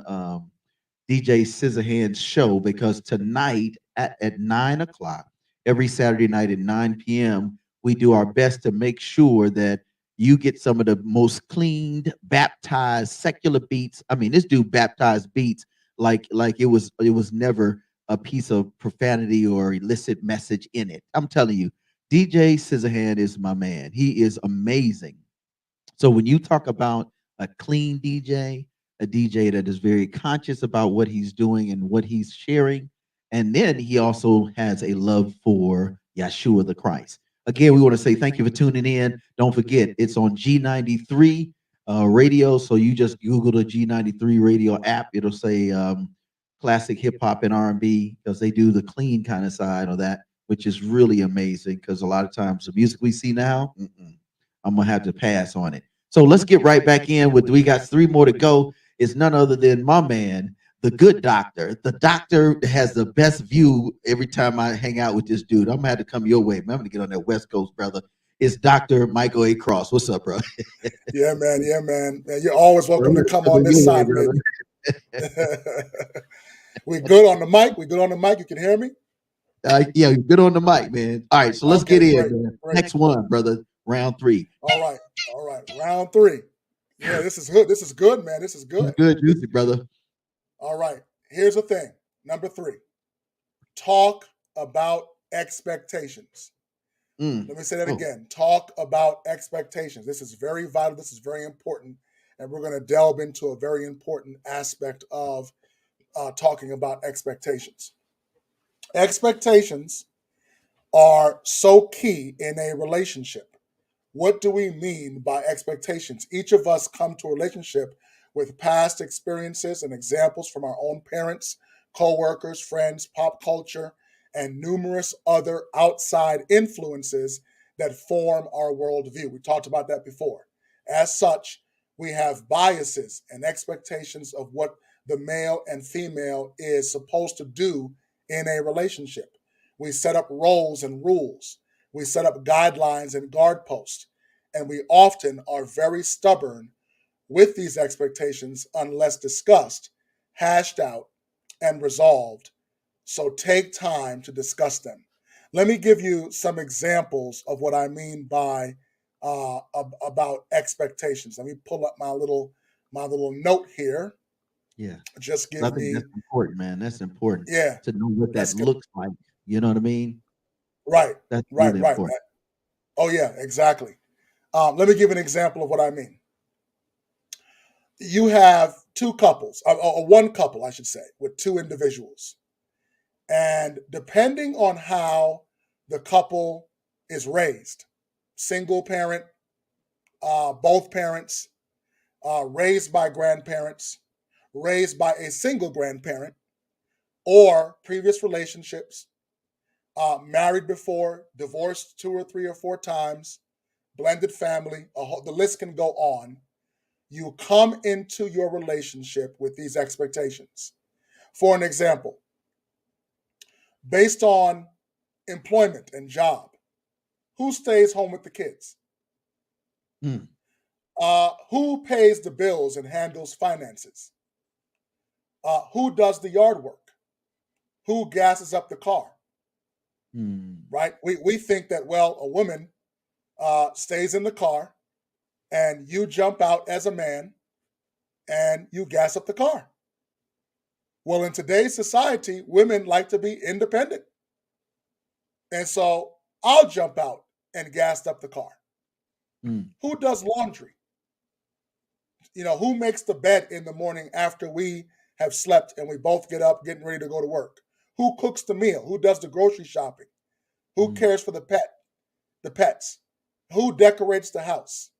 DJ Scissorhand's show, because tonight at 9 o'clock, every Saturday night at 9 p.m., we do our best to make sure that you get some of the most cleaned, baptized, secular beats. I mean, this dude baptized beats like it was never a piece of profanity or illicit message in it. I'm telling you, DJ Scissorhand is my man. He is amazing. So when you talk about a clean DJ, a DJ that is very conscious about what he's doing and what he's sharing, and then he also has a love for Yeshua the Christ. Again, we want to say thank you for tuning in. Don't forget, it's on G93 radio. So you just Google the G93 radio app. It'll say classic hip hop and R&B, because they do the clean kind of side of that, which is really amazing, because a lot of times the music we see now, I'm going to have to pass on it. So let's get right back in with, we got 3 more to go. It's none other than my man, the good doctor. The doctor has the best view every time I hang out with this dude. I'm going to have to come your way, man. I'm going to get on that West Coast, brother. It's Dr. Michael A. Cross. What's up, bro? Yeah, man. Yeah, man. You're always welcome to come on this side, baby. We good on the mic? We good on the mic? You can hear me? Yeah, you're good on the mic, man. All right, so let's get in, man. Next one, brother. Round 3. All right. Round 3. Yeah, this is good. This is good, man. This is good. Good music, brother. All right. Here's the thing. Number 3. Talk about expectations. Let me say that again. Talk about expectations. This is very vital. This is very important. And we're going to delve into a very important aspect of talking about expectations. Expectations are so key in a relationship. What do we mean by expectations? Each of us come to a relationship with past experiences and examples from our own parents, co-workers, friends, pop culture, and numerous other outside influences that form our worldview. We talked about that before. As such, we have biases and expectations of what the male and female is supposed to do in a relationship. We set up roles and rules. We set up guidelines and guideposts, and we often are very stubborn with these expectations unless discussed, hashed out, and resolved. So take time to discuss them. Let me give you some examples of what I mean by about expectations. Let me pull up my little note here. Yeah. Just give I think me. that's important, man. That's important. Yeah. To know what that looks like. You know what I mean? Right. That's right. really Right. important. Oh yeah, exactly. Let me give an example of what I mean. You have 2 couples, or 1 couple, I should say, with 2 individuals. And depending on how the couple is raised, single parent, both parents, raised by grandparents, raised by a single grandparent, or previous relationships, married before, divorced 2 or 3 or 4 times, blended family, the list can go on. You come into your relationship with these expectations. For an example, based on employment and job, who stays home with the kids? Who pays the bills and handles finances? Who does the yard work? Who gasses up the car? Right? We think that, well, a woman stays in the car and you jump out as a man and you gas up the car. Well, in today's society, women like to be independent. And so I'll jump out and gas up the car. Who does laundry? Who makes the bed in the morning after we have slept and we both get up getting ready to go to work? Who cooks the meal? Who does the grocery shopping? Who cares for the pets? Who decorates the house?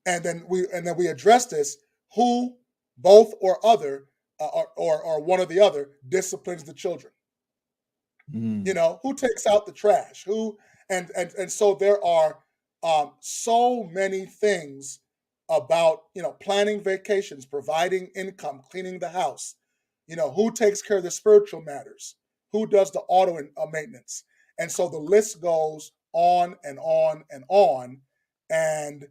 And then we address this: who, both or other, or one or the other, disciplines the children. Who takes out the trash? Who and so there are so many things about planning vacations, providing income, cleaning the house. Who takes care of the spiritual matters? Who does the auto maintenance? And so the list goes on and on and on. And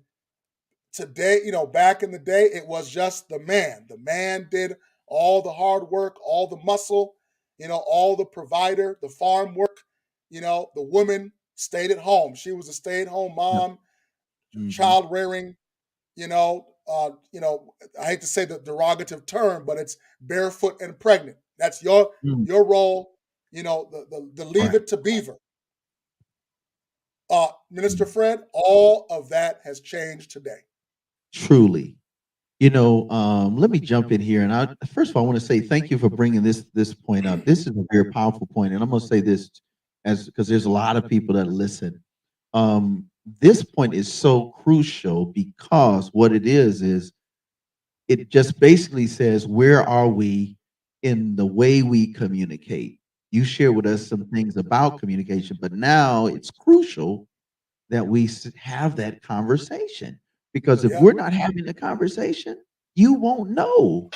today, back in the day, it was just the man. The man did all the hard work, all the muscle, all the provider, the farm work. The woman stayed at home. She was a stay-at-home mom, child rearing. I hate to say the derogative term, but it's barefoot and pregnant. That's your role. The leave it to Beaver. Minister Fred, all of that has changed today. Truly. Let me jump in here, and first of all, I want to say thank you for bringing this point up. This is a very powerful point, and I'm going to say this because there's a lot of people that listen. This point is so crucial because what it is it just basically says, where are we in the way we communicate? You share with us some things about communication, but now it's crucial that we have that conversation, because if we're not having a conversation, you won't know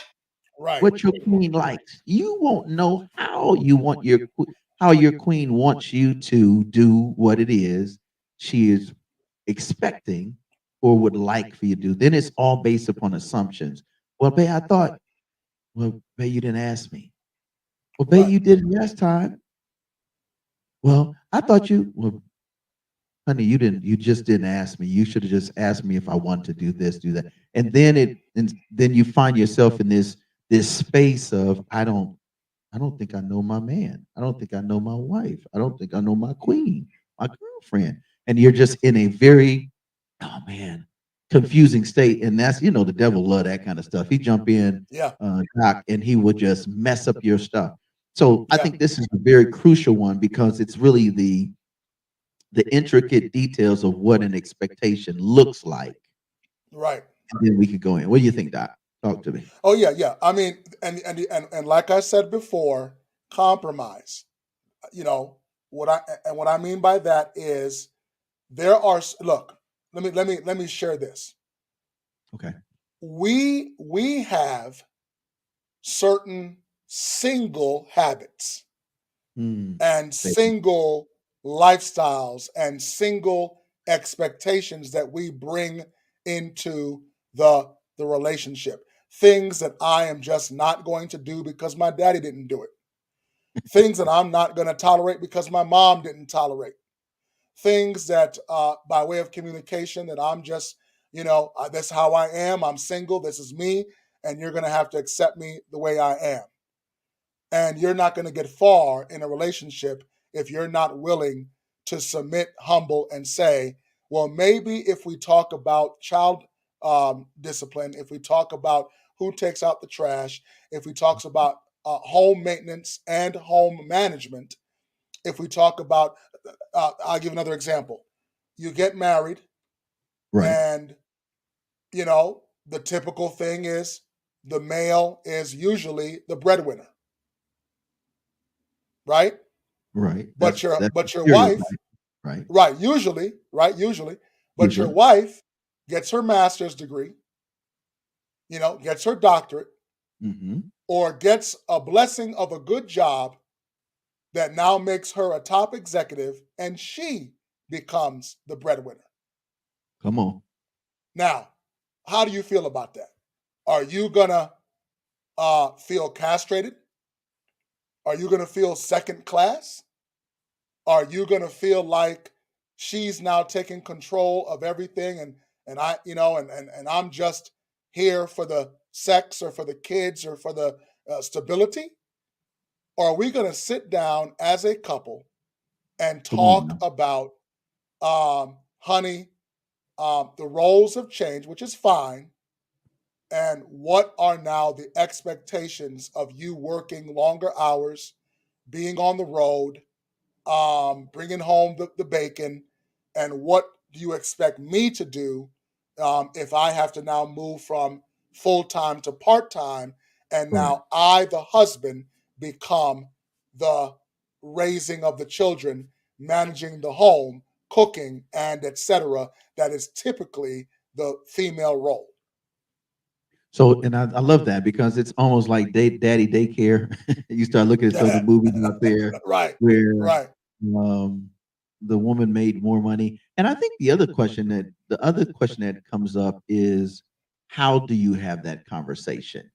what your queen likes. You won't know how your queen wants you to do what it is she is expecting or would like for you to do. Then it's all based upon assumptions. Well, babe, I thought, well, babe, you didn't ask me. Well, babe, you didn't last time. Well, I thought well, honey, you just didn't ask me. You should have just asked me if I want to do this, do that. And then you find yourself in this space of, I don't think I know my man. I don't think I know my wife. I don't think I know my queen, my girlfriend. And you're just in a very, oh man, confusing state. And that's, the devil love that kind of stuff. He jump in, Doc, and he will just mess up your stuff. So I think this is a very crucial one, because it's really the intricate details of what an expectation looks like. Right. And then we could go in. What do you think, Doc? Talk to me. Oh yeah. I mean, and like I said before, compromise. What I mean by that is there are let me share this. Okay. We have certain single habits and single lifestyles and single expectations that we bring into the relationship. Things that I am just not going to do because my daddy didn't do it. Things that I'm not going to tolerate because my mom didn't tolerate. Things that by way of communication that I'm just, that's how I am. I'm single. This is me. And you're going to have to accept me the way I am. And you're not going to get far in a relationship if you're not willing to submit, humble, and say, well, maybe if we talk about child discipline, if we talk about who takes out the trash, if we talk about home maintenance and home management, if we talk about, I'll give another example. You get married, and, the typical thing is the male is usually the breadwinner. Right? Right. But your wife, usually, but your wife gets her master's degree, gets her doctorate, or gets a blessing of a good job that now makes her a top executive, and she becomes the breadwinner. Come on. Now, how do you feel about that? Are you gonna feel castrated? Are you gonna feel second class? Are you gonna feel like she's now taking control of everything, and I, and I'm just here for the sex or for the kids or for the stability, or are we going to sit down as a couple and Come on talk now. about, honey, the roles have changed, which is fine, and what are now the expectations of you working longer hours, being on the road, bringing home the bacon, and what do you expect me to do if I have to now move from full time to part time, and Right. now I, the husband, become the raising of the children, managing the home, cooking, and etc. That is typically the female role. So, and I love that because it's almost like daddy daycare. You start looking at some of the movies out there Right, where right. um, the woman made more money. And I think the other question that comes up is, how do you have that conversation?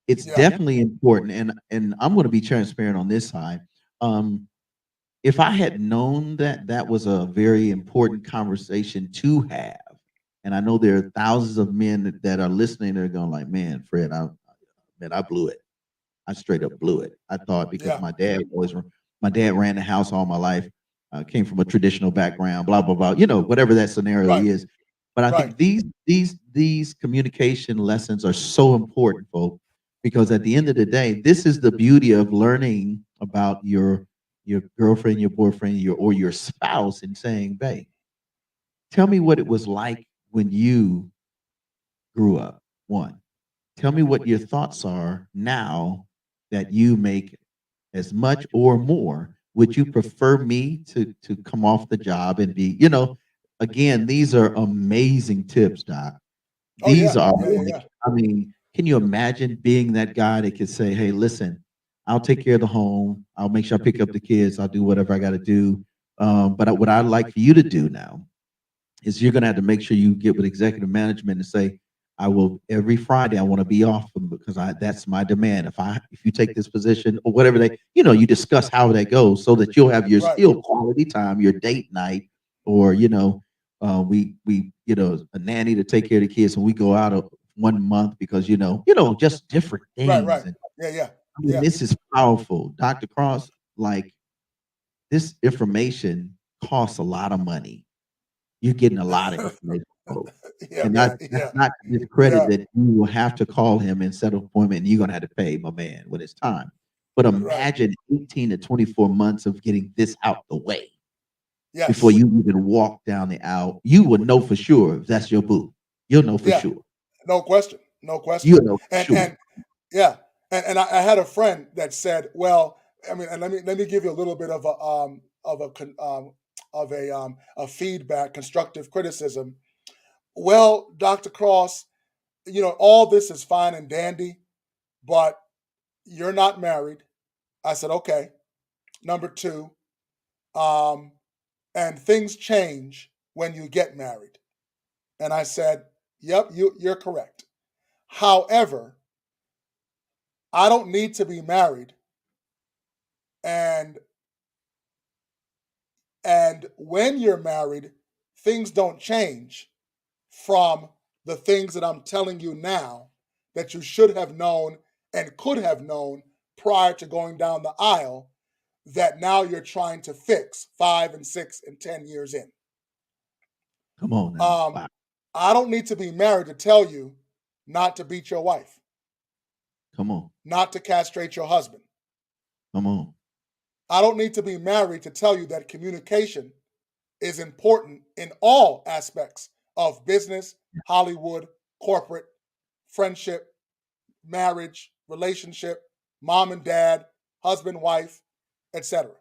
It's Yeah, definitely important, and I'm going to be transparent on this side. Um, if I had known that that was a very important conversation to have, and I know there are thousands of men that are listening, that are going like, "Man, Fred, I blew it. I straight up blew it. I thought because yeah, my dad ran the house all my life, came from a traditional background, blah blah blah. You know, whatever that scenario right, is. But I right. think these communication lessons are so important, folks, because at the end of the day, this is the beauty of learning about your girlfriend, your boyfriend, your spouse, and saying, "Babe, tell me what it was like when you grew up." One, tell me what your thoughts are now that you make as much or more. Would you prefer me to come off the job and be, again, these are amazing tips, Doc. Oh These yeah, are yeah, yeah, like, yeah. I mean, can you imagine being that guy that could say, "Hey, listen, I'll take care of the home. I'll make sure I pick up the kids. I'll do whatever I got to do. But what I'd like for you to do now is you're going to have to make sure you get with executive management and say, I will every Friday. I want to be off because that's my demand. If you take this position or whatever you discuss how that goes so that you'll have your Right, still quality time, your date night, or we a nanny to take care of the kids and we go out of 1 month because just different right, things. right. And Yeah, yeah, I mean, yeah. this is powerful, Dr. Cross. Like, this information costs a lot of money. You're getting a lot of information, folks. Yeah, And man. that's Yeah, not to discredit yeah. that you will have to call him and set an appointment, and you're gonna have to pay my man when it's time. But Right. imagine 18 to 24 months of getting this out the way before Yes. you even walk down the aisle. You will know for sure if that's your boo. You'll know for Yeah. sure. No question. No question. You'll know for sure. And yeah, and I had a friend that said, well, I mean, and let me give you a little bit of a feedback, constructive criticism. Well, Dr. Cross, all this is fine and dandy, but you're not married. I said, okay. Number two, um, and things change when you get married. And I said, yep, you're correct. However, I don't need to be married, and when you're married, things don't change from the things that I'm telling you now that you should have known and could have known prior to going down the aisle, that now you're trying to fix 5 and 6 and 10 years in. Come on now. Wow. I don't need to be married to tell you not to beat your wife, Come on. not to castrate your husband. Come on. I don't need to be married to tell you that communication is important in all aspects of business, Hollywood, corporate, friendship, marriage, relationship, mom and dad, husband, wife, etc.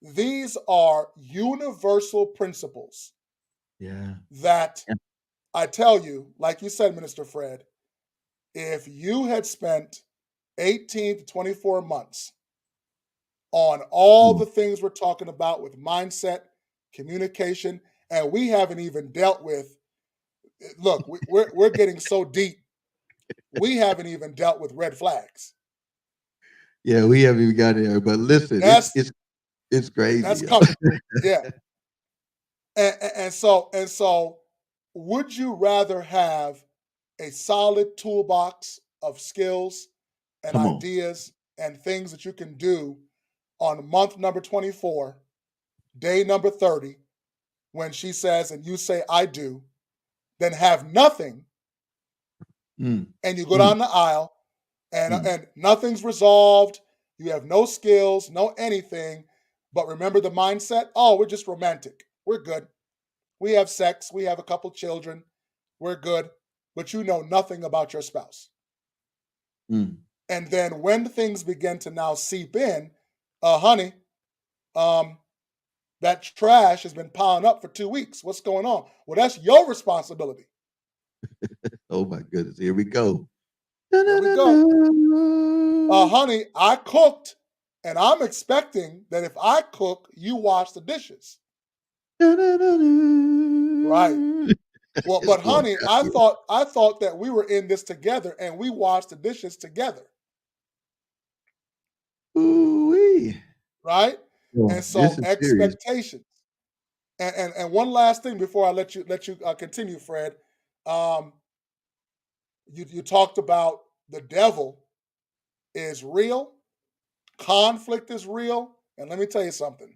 These are universal principles Yeah. that Yeah. I tell you, like you said, Minister Fred, if you had spent 18 to 24 months on all the things we're talking about with mindset, communication, and we haven't even dealt with, look, we're getting so deep, we haven't even dealt with red flags. Yeah, we haven't even got there. But listen, That's it's that's crazy. coming. Yeah. And so would you rather have a solid toolbox of skills and Come on. ideas and things that you can do on month number 24, day number 30, when she says and you say, I do, then have nothing, and you go down the aisle, and nothing's resolved. You have no skills, no anything. But remember the mindset? Oh, we're just romantic. We're good. We have sex. We have a couple children. We're good. But you know nothing about your spouse. And then when things begin to now seep in, honey, that trash has been piling up for 2 weeks. What's going on? Well, that's your responsibility. Oh my goodness. Here we go. Here we go. Honey, I cooked, and I'm expecting that if I cook, you wash the dishes. Right. Well, but honey, I thought that we were in this together and we washed the dishes together. Ooh-wee. Right? Well, and so this is serious. expectations. And one last thing before I let you continue, Fred. You talked about the devil is real, conflict is real, and let me tell you something.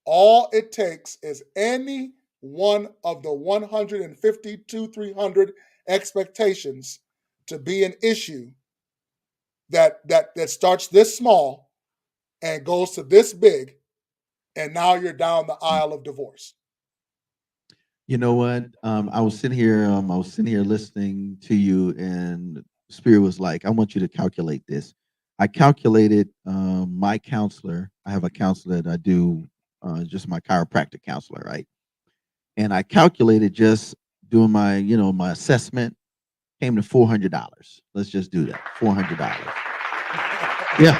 All it takes is any one of the 152, 300 expectations to be an issue that starts this small and goes to this big, and now you're down the aisle of divorce. You know what? I was sitting here listening to you, and Spirit was like, I want you to calculate this. I calculated my counselor. I have a counselor that I do, just my chiropractic counselor, right? And I calculated just doing my, my assessment, came to $400. Let's just do that. $400. Yeah.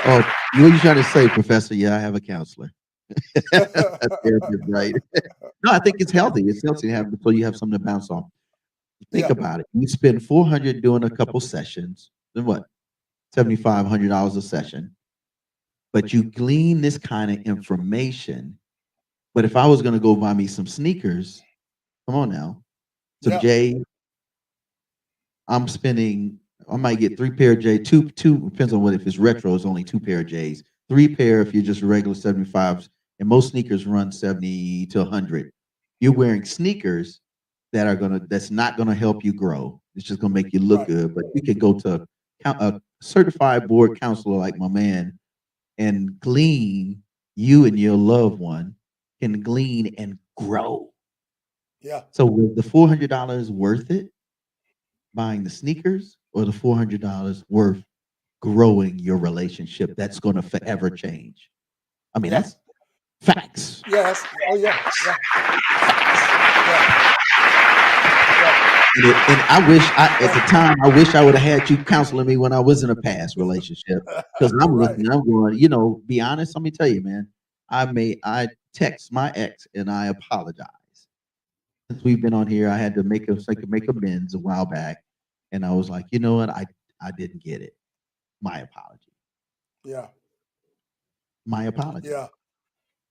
Oh, what are you trying to say, Professor? Yeah, I have a counselor. Right. No, I think it's healthy. It's healthy to have, so you have something to bounce off. Think about it. You spend $400 doing a couple sessions, then what? $7,500 a session. But you glean this kind of information. But if I was going to go buy me some sneakers, come on now, some J, I might get 3 pair of J, two, depends on what, if it's retro, it's only 2 pair of J's, 3 pair if you're just regular 75s, and most sneakers run 70 to 100. You're wearing sneakers that's not gonna help you grow. It's just gonna make you look good. But you can go to a certified board counselor like my man and glean. You and your loved one can glean and grow. Yeah. So was the $400 worth it? Buying the sneakers, or the $400 worth growing your relationship that's going to forever change? I mean, that's facts. Yes. Oh yeah. And I wish at the time, I wish I would have had you counseling me when I was in a past relationship, because I'm looking, I'm going, be honest. Let me tell you, man, I text my ex and I apologize. Since we've been on here, I had to make amends a while back. And I was like, you know what? I didn't get it. My apology. Yeah. My apology. Yeah.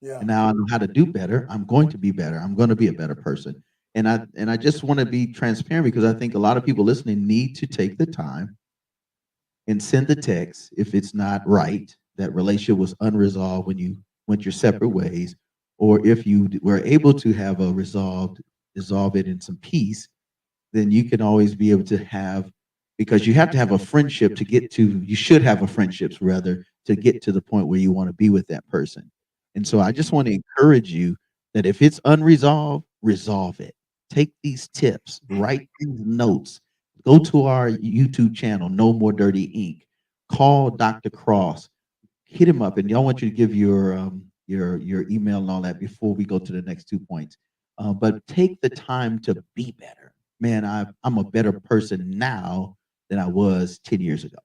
Yeah. And now I know how to do better. I'm going to be better. I'm going to be a better person. And I just want to be transparent, because I think a lot of people listening need to take the time and send the text if it's not right, that relationship was unresolved when you went your separate ways, or if you were able to have resolve it in some peace, then you can always be able to have, because you have to have a friendship to get to, you should have a friendships rather, to get to the point where you want to be with that person. And so I just want to encourage you that if it's unresolved, resolve it. Take these tips, write these notes, go to our YouTube channel, No More Dirty Ink. Call Dr. Cross, hit him up, and I want you to give your email and all that before we go to the next 2 points. But take the time to be better. Man, I'm a better person now than I was 10 years ago.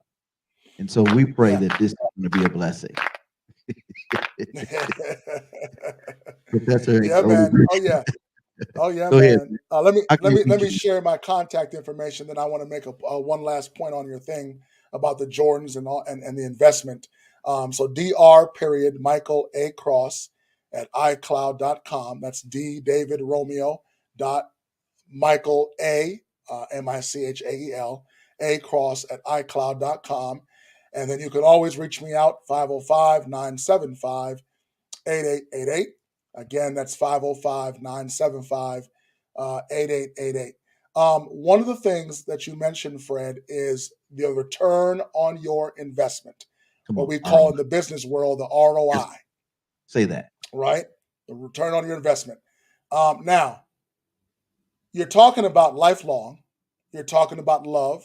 And so we pray that this is going to be a blessing. Professor, yeah, man. Oh yeah, Go man. ahead. Let me share my contact information. Then I want to make one last point on your thing about the Jordans and the investment. So Dr. Michael A. Cross at iCloud.com. That's D David Romeo dot Michael A, Michael across@icloud.com. And then you can always reach me out, 505-975-8888. Again, that's 505-975-8888. One of the things that you mentioned, Fred, is the return on your investment, what we call in the business world the ROI. Say that. Right? The return on your investment. Now, you're talking about lifelong. You're talking about love.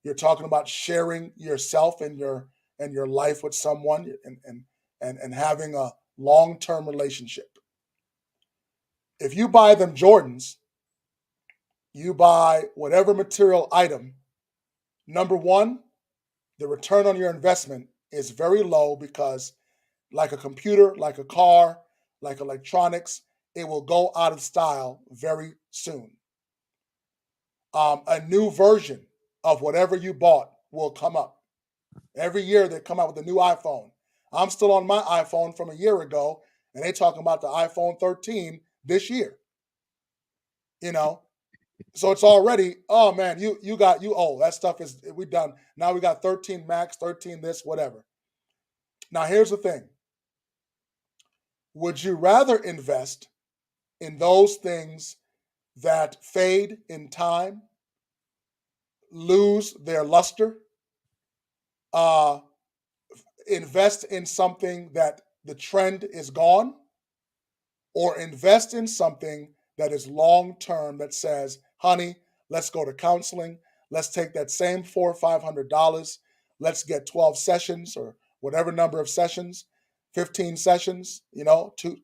You're talking about sharing yourself and your life with someone and having a long-term relationship. If you buy them Jordans, you buy whatever material item, number one, the return on your investment is very low because like a computer, like a car, like electronics, it will go out of style very soon. A new version of whatever you bought will come up. Every year they come out with a new iPhone. I'm still on my iPhone from a year ago, and they talking about the iPhone 13 this year. So it's already, oh man, that stuff is, we done. Now we got 13 Max, 13 this, whatever. Now here's the thing. Would you rather invest in those things that fade in time, lose their luster, invest in something that the trend is gone, or invest in something that is long-term that says, honey, let's go to counseling. Let's take that same $400 or $500. Let's get 12 sessions or whatever number of sessions, 15 sessions,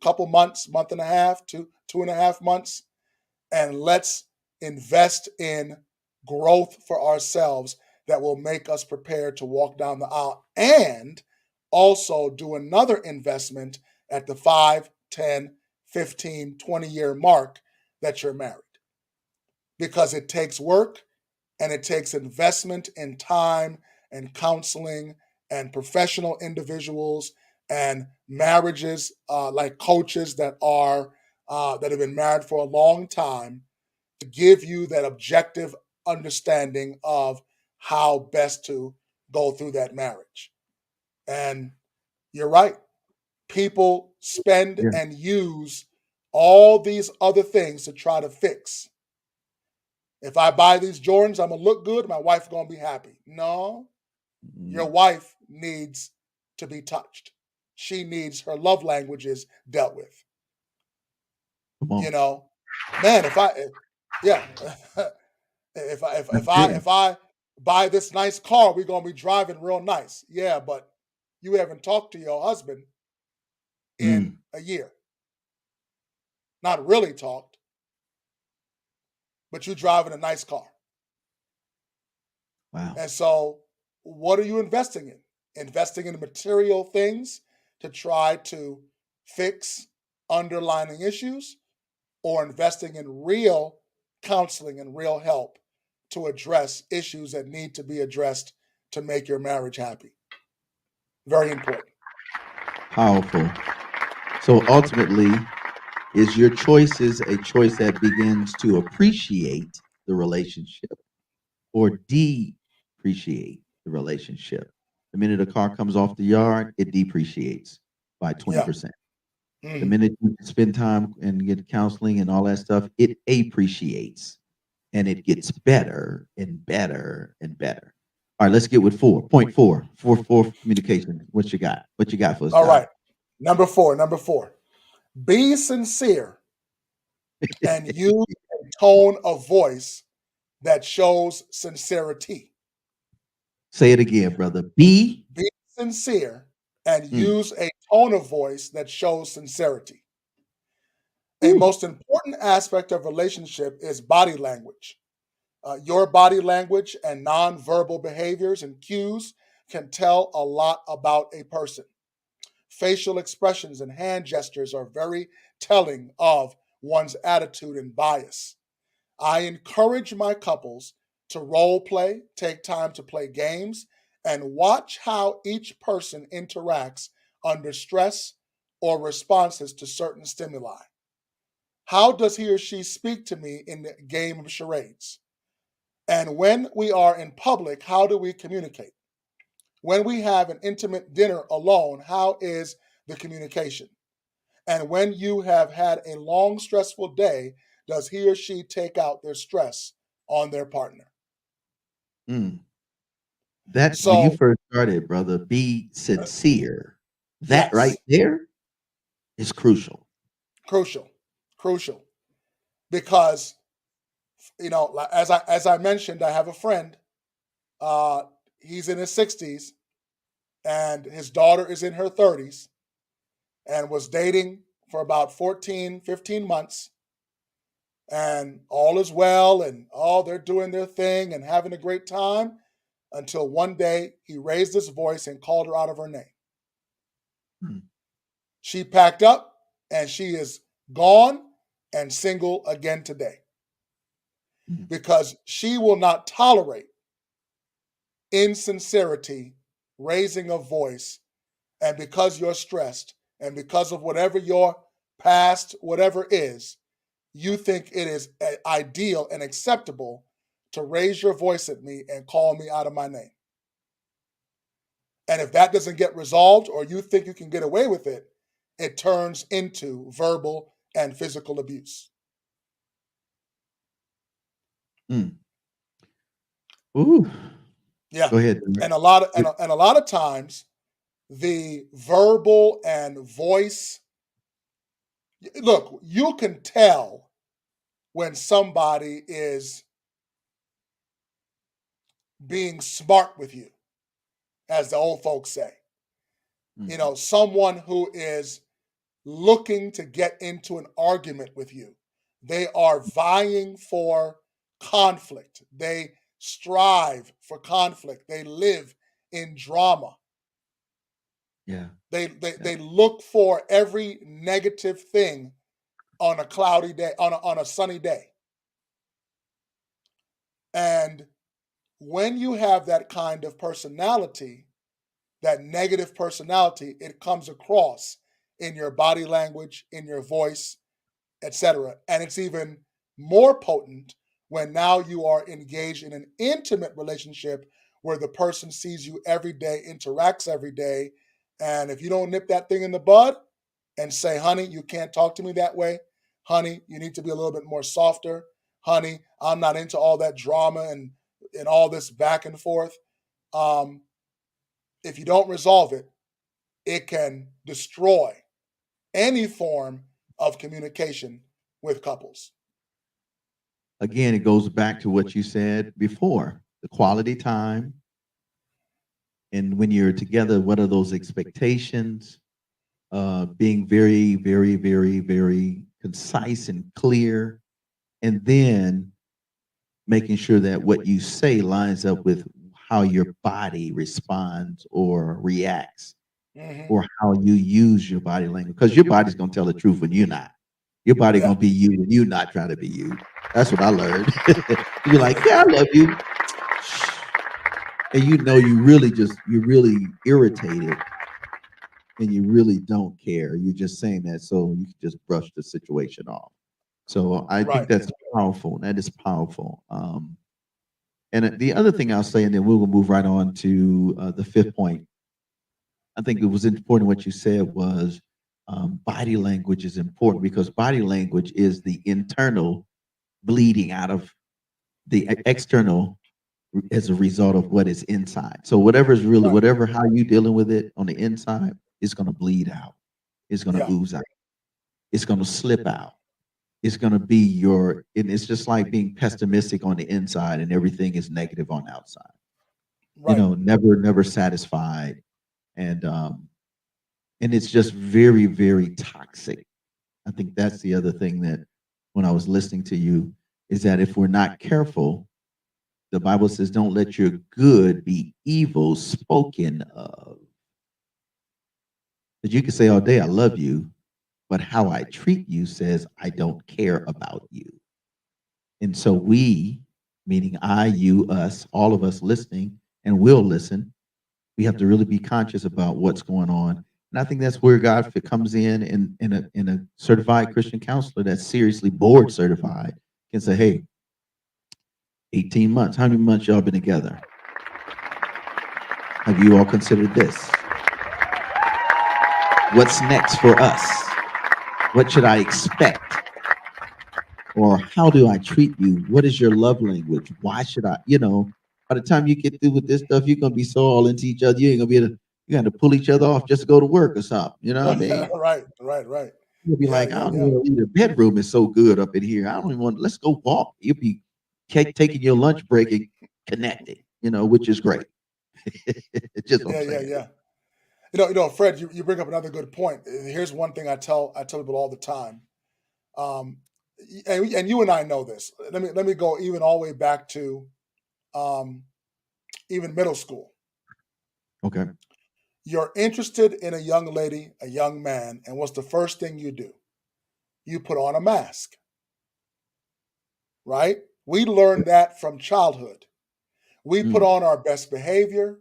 couple months, month and a half, 2.5 months. And let's invest in growth for ourselves that will make us prepared to walk down the aisle, and also do another investment at the 5, 10, 15, 20-year mark that you're married. Because it takes work and it takes investment in time and counseling and professional individuals and marriages, like coaches that have been married for a long time, to give you that objective understanding of how best to go through that marriage. And you're right. People spend and use all these other things to try to fix. If I buy these Jordans, I'm going to look good. My wife's going to be happy. No, your wife needs to be touched. She needs her love languages dealt with. Man, if I buy this nice car, we're going to be driving real nice. Yeah, but you haven't talked to your husband in a year. Not really talked, but you're driving a nice car. Wow. And so what are you investing in? Investing in material things to try to fix underlying issues, or investing in real counseling and real help to address issues that need to be addressed to make your marriage happy? Very important. Powerful. So ultimately, is your choices a choice that begins to appreciate the relationship or depreciate the relationship? The minute a car comes off the yard, it depreciates by 20%. The minute you spend time and get counseling and all that stuff, it appreciates and it gets better and better and better. All right, let's get with 4.4. 4 communication. What you got? What you got for us? All right. Number four. Be sincere and use a tone of voice that shows sincerity. Say it again, brother. Be sincere and use a tone of voice that shows sincerity. A most important aspect of relationship is body language. Your body language and nonverbal behaviors and cues can tell a lot about a person. Facial expressions and hand gestures are very telling of one's attitude and bias. I encourage my couples to role play, take time to play games, and watch how each person interacts under stress or responses to certain stimuli. How does he or she speak to me in the game of charades? And when we are in public, how do we communicate? When we have an intimate dinner alone, how is the communication? And when you have had a long, stressful day, does he or she take out their stress on their partner? That when you first started, brother, be sincere. That right there is crucial. Crucial. Because, as I mentioned, I have a friend. He's in his 60s, and his daughter is in her 30s, and was dating for about 14, 15 months. And all is well, and they're doing their thing and having a great time, until one day he raised his voice and called her out of her name. She packed up, and she is gone and single again today, because she will not tolerate insincerity, raising a voice, and because you're stressed and because of whatever your past, whatever is, you think it is ideal and acceptable to raise your voice at me and call me out of my name. And if that doesn't get resolved, or you think you can get away with it, it turns into verbal and physical abuse. Ooh. Yeah. Go ahead. And a lot of times, the verbal and voice. Look, you can tell when somebody is being smart with you, as the old folks say. Someone who is looking to get into an argument with you. They are vying for conflict. They strive for conflict. They live in drama. Yeah. They look for every negative thing on a cloudy day, on a sunny day. And when you have that kind of personality, that negative personality, it comes across in your body language, in your voice, etc. And it's even more potent when now you are engaged in an intimate relationship where the person sees you every day, interacts every day. And if you don't nip that thing in the bud and say, honey, you can't talk to me that way. Honey, you need to be a little bit more softer. Honey, I'm not into all that drama and all this back and forth. If you don't resolve it, it can destroy any form of communication with couples. Again, it goes back to what you said before, the quality time. And when you're together, what are those expectations? Being very, very, very, very concise and clear. And then making sure that what you say lines up with how your body responds or reacts, or how you use your body language. Because your body's going to tell the truth when you're not. Your body going to be you when you're not trying to be you. That's what I learned. You're like, yeah, I love you. And you're really irritated, and you really don't care. You're just saying that so you can just brush the situation off. So I think that's powerful. That is powerful. And the other thing I'll say, and then we'll move right on to the fifth point. I think it was important what you said was body language is important, because body language is the internal bleeding out of the external as a result of what is inside. So whatever how you dealing with it on the inside is going to bleed out. It's going to ooze out. It's going to slip out. It's going to be and it's just like being pessimistic on the inside and everything is negative on the outside. Never satisfied. And it's just very, very toxic. I think that's the other thing that when I was listening to you is that if we're not careful, the Bible says, don't let your good be evil spoken of. But you can say all day, I love you, but how I treat you says I don't care about you. And so we, meaning I, you, us, all of us listening and will listen, we have to really be conscious about what's going on. And I think that's where God comes in a certified Christian counselor that's seriously board certified can say, hey, 18 months. How many months y'all been together? Have you all considered this? What's next for us? What should I expect? Or how do I treat you? What is your love language? Why should I, by the time you get through with this stuff, you're gonna be so all into each other, you ain't gonna be able to, you got to pull each other off just to go to work or something. You know what I mean? Right. You'll be Yeah, like, yeah, I don't yeah. even want to leave. The bedroom is so good up in here. I don't even want, let's go walk. You'll be taking your lunch break and connecting, which is great. It's just what I'm saying. Yeah. Fred, you bring up another good point. Here's one thing I tell people all the time. And you and I know this. Let me go even all the way back to even middle school. Okay. You're interested in a young lady, a young man, and what's the first thing you do? You put on a mask. Right? We learned that from childhood. We put on our best behavior.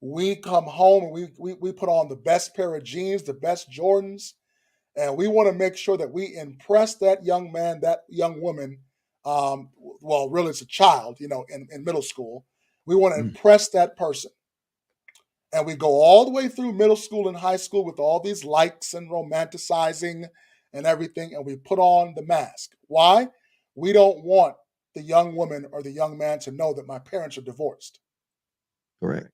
We come home and we put on the best pair of jeans, the best Jordans, and we want to make sure that we impress that young man, that young woman. Well, really, it's a child, in middle school. We want to impress that person. And we go all the way through middle school and high school with all these likes and romanticizing and everything, and we put on the mask. Why? We don't want the young woman or the young man to know that my parents are divorced. Correct.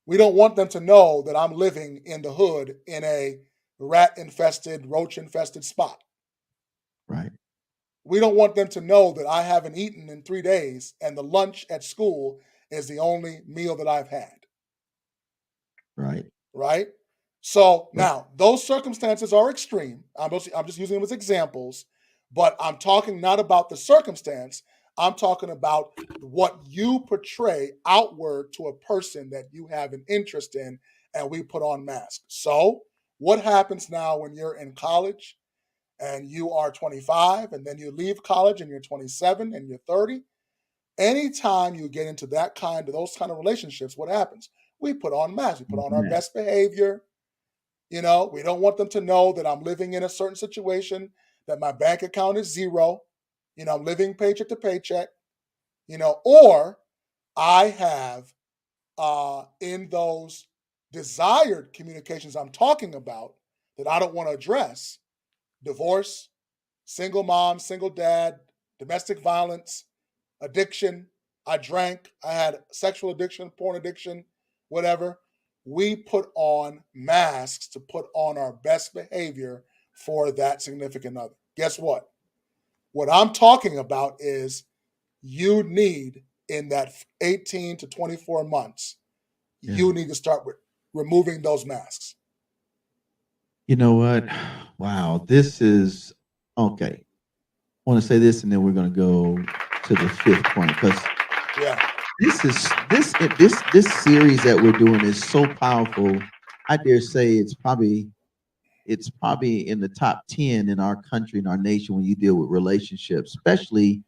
We don't want them to know that I'm living in the hood in a rat-infested, roach-infested spot. Right. We don't want them to know that I haven't eaten in 3 days and the lunch at school is the only meal that I've had. Right. Right? So now, those circumstances are extreme. I'm just using them as examples, but I'm talking not about the circumstance. I'm talking about what you portray outward to a person that you have an interest in, and we put on masks. So what happens now when you're in college and you are 25 and then you leave college and you're 27 and you're 30? Anytime you get into those kind of relationships, what happens? We put on masks. We put on our best behavior. We don't want them to know that I'm living in a certain situation, that my bank account is zero. I'm living paycheck to paycheck, or I have in those desired communications I'm talking about that I don't want to address: divorce, single mom, single dad, domestic violence, addiction. I drank, I had sexual addiction, porn addiction, whatever. We put on masks to put on our best behavior for that significant other. Guess what? What I'm talking about is you need, in that 18 to 24 months, you need to start with removing those masks. You know what? Wow, this is okay. I want to say this, and then we're going to go to the fifth point, because this series that we're doing is so powerful. I dare say it's probably in the top 10 in our country, in our nation, when you deal with relationships, especially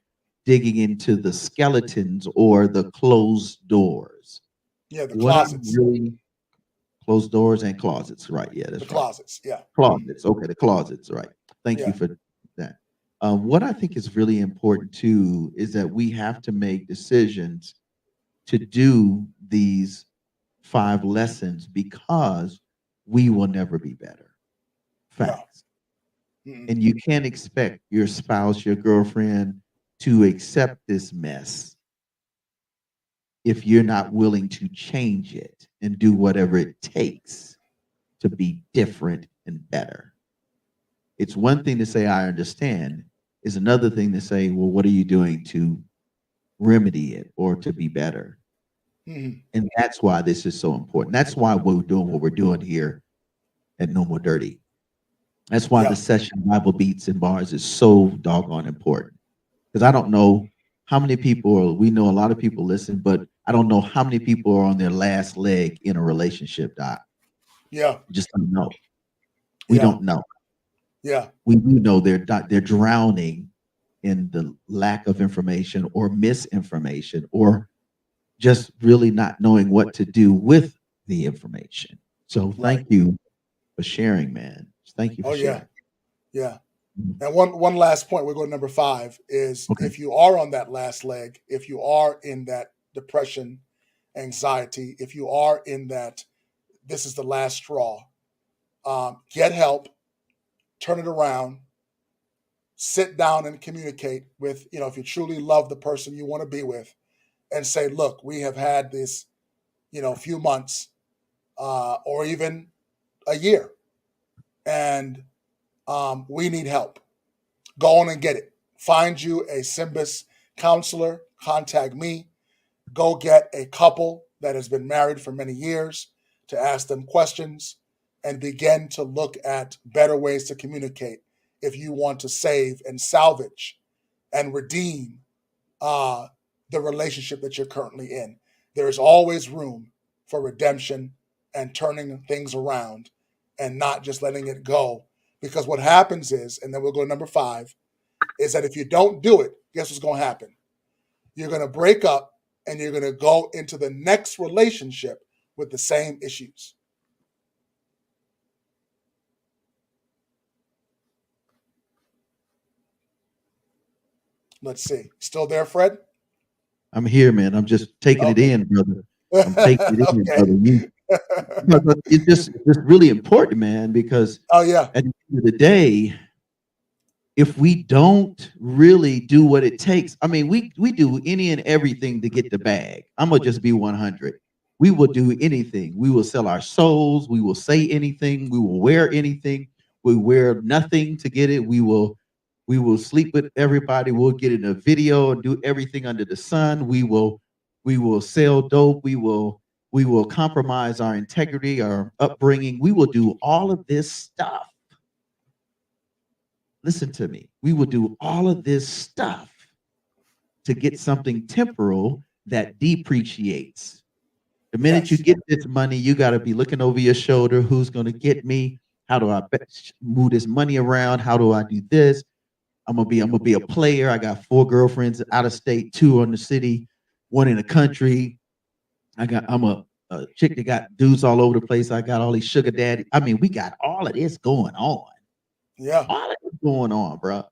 digging into the skeletons or the closed doors. Yeah, the closets. Closed doors and closets, right? Yeah, that's the right. Closets, yeah. Closets, okay, the closets, right. Thank you for that. What I think is really important too is that we have to make decisions to do these 5 lessons, because we will never be better. Facts. And you can't expect your spouse, your girlfriend to accept this mess if you're not willing to change it and do whatever it takes to be different and better. It's one thing to say, I understand. It's another thing to say, well, what are you doing to remedy it or to be better? And that's why this is so important. That's why we're doing what we're doing here at No More Dirty. That's why the session Bible Beats and Bars is so doggone important. Because I don't know how many people, we know a lot of people listen, but I don't know how many people are on their last leg in a relationship, Doc. Yeah. Just don't know. We don't know. Yeah. We do know they're drowning in the lack of information or misinformation, or just really not knowing what to do with the information. So thank you for sharing, man. Thank you for sharing. Yeah. And one last point, we'll go to number 5, is if you are on that last leg, if you are in that depression, anxiety, if you are in that, this is the last straw, get help, turn it around, sit down and communicate with, if you truly love the person you want to be with, and say, look, we have had this, few months or even a year, and we need help. Go on and get it. Find you a Symbis counselor, contact me. Go get a couple that has been married for many years to ask them questions and begin to look at better ways to communicate if you want to save and salvage and redeem the relationship that you're currently in. There is always room for redemption and turning things around and not just letting it go. Because what happens is, and then we'll go to number 5, is that if you don't do it, guess what's going to happen? You're going to break up and you're going to go into the next relationship with the same issues. Let's see. Still there, Fred? I'm here, man. I'm just taking it in, brother. I'm taking it in, brother. But it's just really important, man, because at the end of the day, if we don't really do what it takes, I mean, we do any and everything to get the bag. I'm gonna just be 100. We will do anything. We will sell our souls. We will say anything. We will wear anything. We wear nothing to get it. We will sleep with everybody. We'll get in a video and do everything under the sun. We will sell dope. We will compromise our integrity, our upbringing. We will do all of this stuff. Listen to me. We will do all of this stuff to get something temporal that depreciates. The minute you get this money, you got to be looking over your shoulder. Who's going to get me? How do I move this money around? How do I do this? I'm gonna be a player. I got 4 girlfriends out of state, 2 in the city, 1 in the country. I'm a chick that got dudes all over the place. I got all these sugar daddy. I mean, we got all of this going on. Yeah. All of this going on, bro.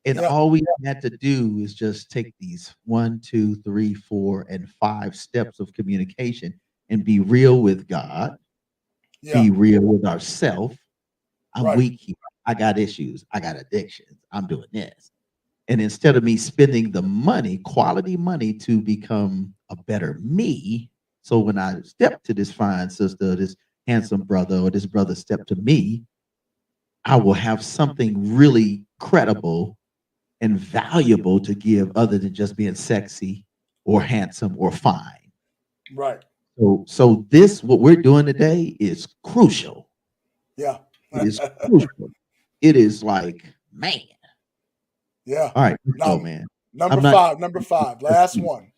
And all we had to do is just take these 1, 2, 3, 4, and 5 steps of communication and be real with God. Be real with ourselves. I'm weak here. I got issues. I got addictions. I'm doing this. And instead of me spending the money, quality money, to become a better me, so when I step to this fine sister, this handsome brother, or this brother step to me, I will have something really credible and valuable to give other than just being sexy or handsome or fine. Right. So this, what we're doing today, is crucial. Yeah. It is crucial. It is like, man. Yeah. All right, go, man. Number 5, last one.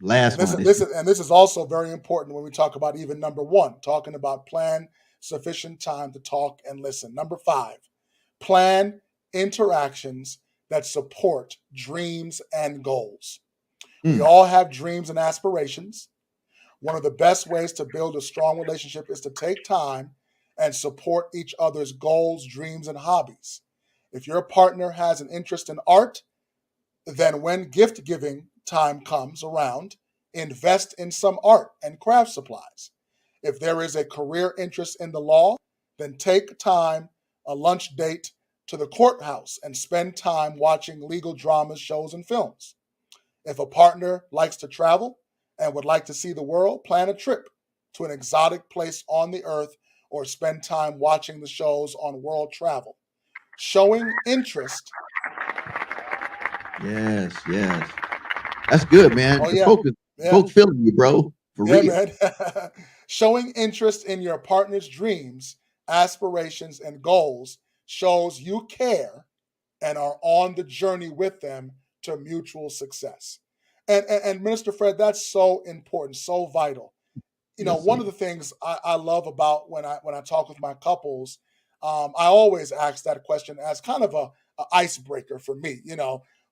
This is also very important when we talk about even number 1, talking about plan sufficient time to talk and listen. Number 5, plan interactions that support dreams and goals. We all have dreams and aspirations. One of the best ways to build a strong relationship is to take time and support each other's goals, dreams, and hobbies. If your partner has an interest in art, then when gift giving time comes around, invest in some art and craft supplies. If there is a career interest in the law, then take time, a lunch date to the courthouse, and spend time watching legal dramas, shows, and films. If a partner likes to travel and would like to see the world, plan a trip to an exotic place on the earth or spend time watching the shows on world travel. Showing interest. Yes. That's good, man. Oh, yeah. Folk feeling you, bro. For real. Man. Showing interest in your partner's dreams, aspirations, and goals shows you care and are on the journey with them to mutual success. And Minister Fred, that's so important, so vital. One of the things I love about when I talk with my couples, I always ask that question as kind of a icebreaker for me.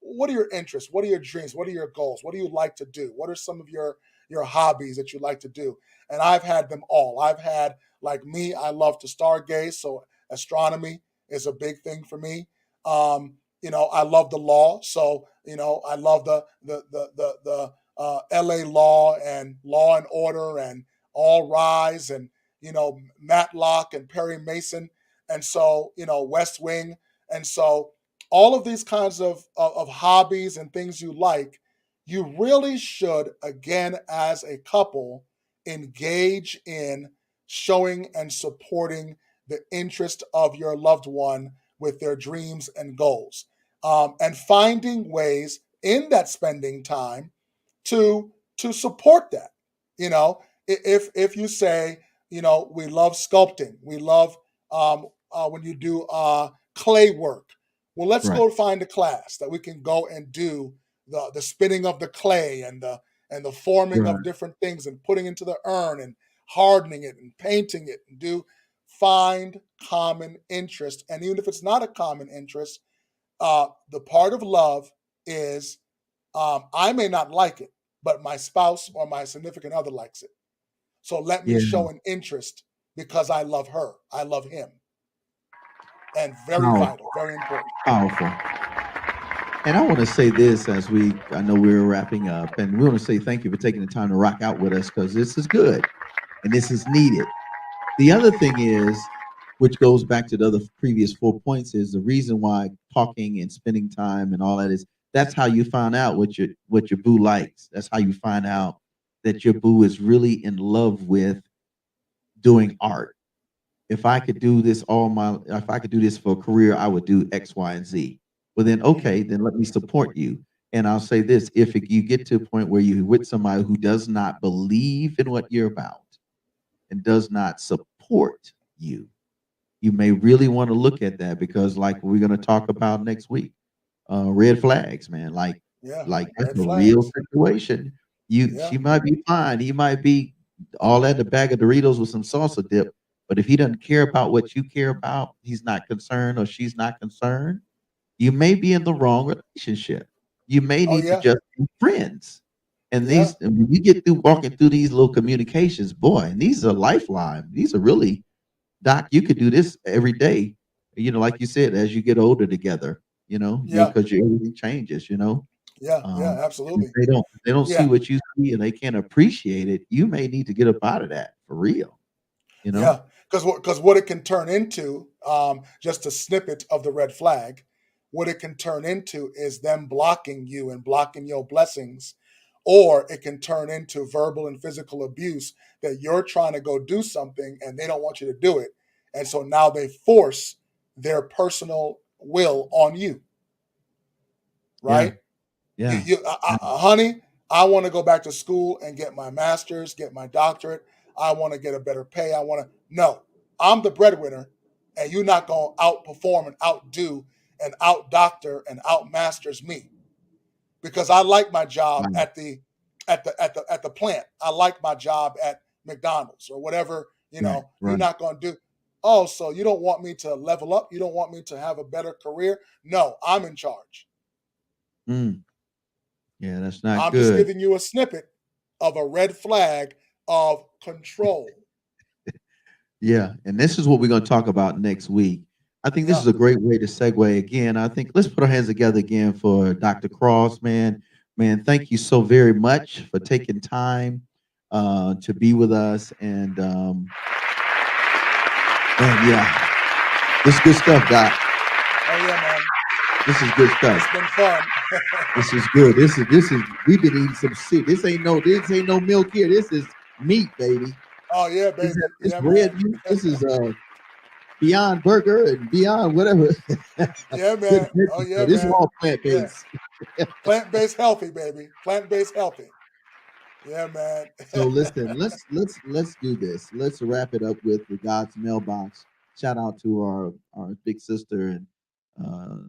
What are your interests? What are your dreams? What are your goals? What do you like to do? What are some of your hobbies that you like to do? And I've had them all. I've had, like me, I love to stargaze, so astronomy is a big thing for me. I love the law, so I love the L.A. Law and Law and Order and All Rise and Matlock and Perry Mason, and so West Wing, and so all of these kinds of hobbies and things you like, you really should, again, as a couple, engage in showing and supporting the interest of your loved one with their dreams and goals, and finding ways in that spending time to support that. If you say, we love sculpting, we love when you do clay work. Well, let's Right. go find a class that we can go and do the spinning of the clay and the forming Right. of different things and putting into the urn and hardening it and painting it and find common interest. And even if it's not a common interest, the part of love is, I may not like it, but my spouse or my significant other likes it. So let me Yeah. show an interest because I love her, I love him. And very Powerful. vital, very important. Powerful. And I want to say this I know we're wrapping up, and we want to say thank you for taking the time to rock out with us, because this is good and this is needed. The other thing is, which goes back to the other previous 4 points, is the reason why talking and spending time and all that is, that's how you find out what your boo likes. That's how you find out that your boo is really in love with doing art. If I could do this if I could do this for a career, I would do X, Y, and Z. Well, then, okay, then let me support you. And I'll say this: if you get to a point where you're with somebody who does not believe in what you're about and does not support you, you may really want to look at that, because, like we're going to talk about next week, red flags, man. Like that's red a real flags. situation. Yeah. She might be fine. He might be all that in a bag of Doritos with some salsa dip. But if he doesn't care about what you care about, he's not concerned or she's not concerned, you may be in the wrong relationship. You may Oh need to yeah. just be friends. And Yeah. when you get through walking through these little communications, boy, and these are lifeline. These are really, Doc, you could do this every day. Like you said, as you get older together, Yeah. because everything changes, Yeah. If Absolutely. they don't see Yeah. what you see and they can't appreciate it, you may need to get up out of that for real, you know? Yeah, because what it can turn into, just a snippet of the red flag, what it can turn into is them blocking you and blocking your blessings, or it can turn into verbal and physical abuse, that you're trying to go do something and they don't want you to do it, and so now they force their personal will on you, Yeah. right? Yeah. Honey, I want to go back to school and get my master's, get my doctorate. I want to get a better pay. No, I'm the breadwinner, and you're not going to outperform and outdo and outdoctor and outmasters me, because I like my job Right. at the plant. I like my job at McDonald's or whatever. Right. You're Right. not going to do. Oh, so you don't want me to level up? You don't want me to have a better career? No, I'm in charge. Mm. Yeah, that's not I'm just good. giving you a snippet of a red flag of control. Yeah, and this is what we're going to talk about next week. I think this Yeah. is a great way to segue again. I think let's put our hands together again for Dr. Cross, man. Man, thank you so very much for taking time to be with us. And man, yeah, this is good stuff, Doc. Oh yeah, man. This is good stuff. It's been fun. This is good. This is we've been eating some shit. This ain't no milk here. This is meat, baby. Oh yeah, baby. This Yeah, red man. meat. This is Beyond Burger and Beyond whatever. Yeah, man. Oh So yeah, this is man. all plant Yeah. based. Plant-based healthy, baby. Plant-based healthy. Yeah, man. So listen, let's do this. Let's wrap it up with the God's mailbox. Shout out to our big sister and uh,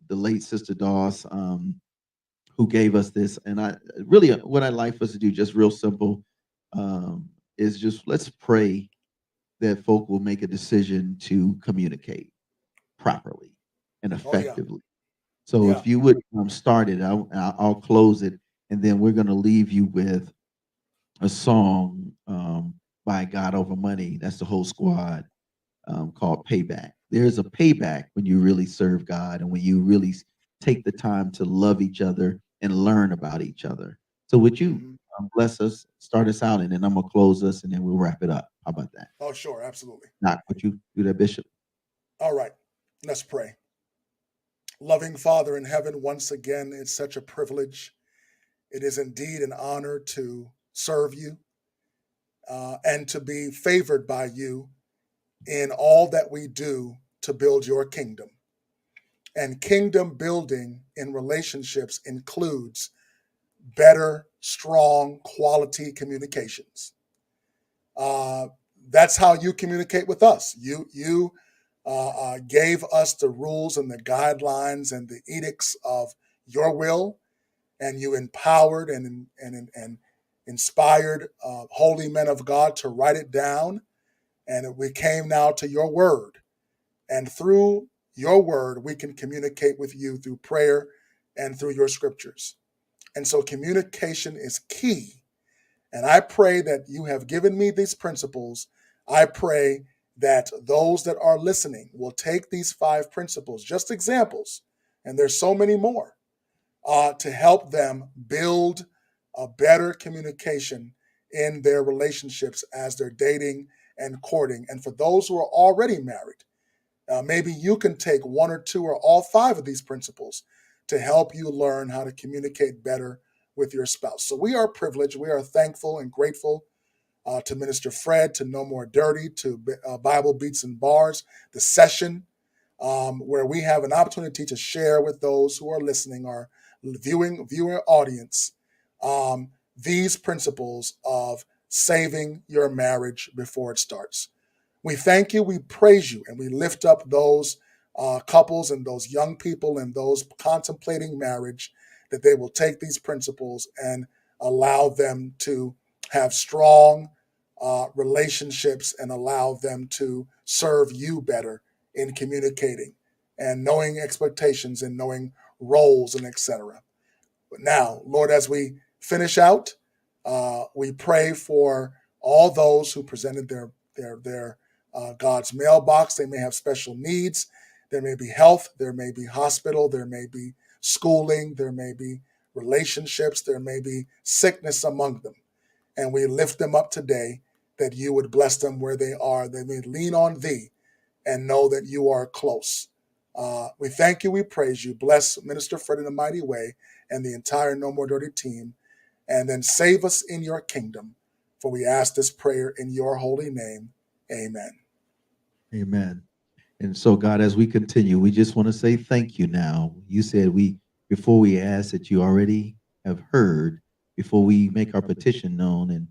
the late sister Doss, who gave us this. And I really, what I'd like for us to do, just real simple, is just let's pray that folk will make a decision to communicate properly and Oh yeah. effectively. So Yeah. if you would start it, I'll close it, and then we're going to leave you with a song by God Over Money. That's the whole squad. called payback. There's a payback when you really serve God and when you really take the time to love each other and learn about each other. So would you bless us, start us out, and then I'm gonna close us, and then we'll wrap it up. How about that? Oh, sure, absolutely. Doc, would you do that, Bishop? All right, let's pray. Loving Father in heaven, once again, it's such a privilege. It is indeed an honor to serve you and to be favored by you in all that we do to build your kingdom. And kingdom building in relationships includes better, strong, quality communications. That's how you communicate with us. You gave us the rules and the guidelines and the edicts of your will, and you empowered and inspired holy men of God to write it down. And we came now to your word. And through your word, we can communicate with you through prayer and through your scriptures. And so communication is key. And I pray that you have given me these principles. I pray that those that are listening will take these 5 principles, just examples, and there's so many more, to help them build a better communication in their relationships as they're dating and courting. And for those who are already married, maybe you can take 1 or 2 or all 5 of these principles to help you learn how to communicate better with your spouse. So we are privileged. We are thankful and grateful to Minister Fred, to No More Dirty, to Bible Beats and Bars, the session where we have an opportunity to share with those who are listening, our viewer audience, these principles of saving your marriage before it starts. We thank you, we praise you, and we lift up those couples and those young people and those contemplating marriage, that they will take these principles and allow them to have strong relationships and allow them to serve you better in communicating and knowing expectations and knowing roles and etc. But now, Lord, as we finish out, we pray for all those who presented their God's mailbox. They may have special needs. There may be health. There may be hospital. There may be schooling. There may be relationships. There may be sickness among them. And we lift them up today, that you would bless them where they are. They may lean on thee and know that you are close. We thank you. We praise you. Bless Minister Fred in a mighty way and the entire No More Dirty team. And then save us in your kingdom. For we ask this prayer in your holy name. Amen. Amen. And so, God, as we continue, we just want to say thank you now. You said before we ask, that you already have heard, before we make our petition known, and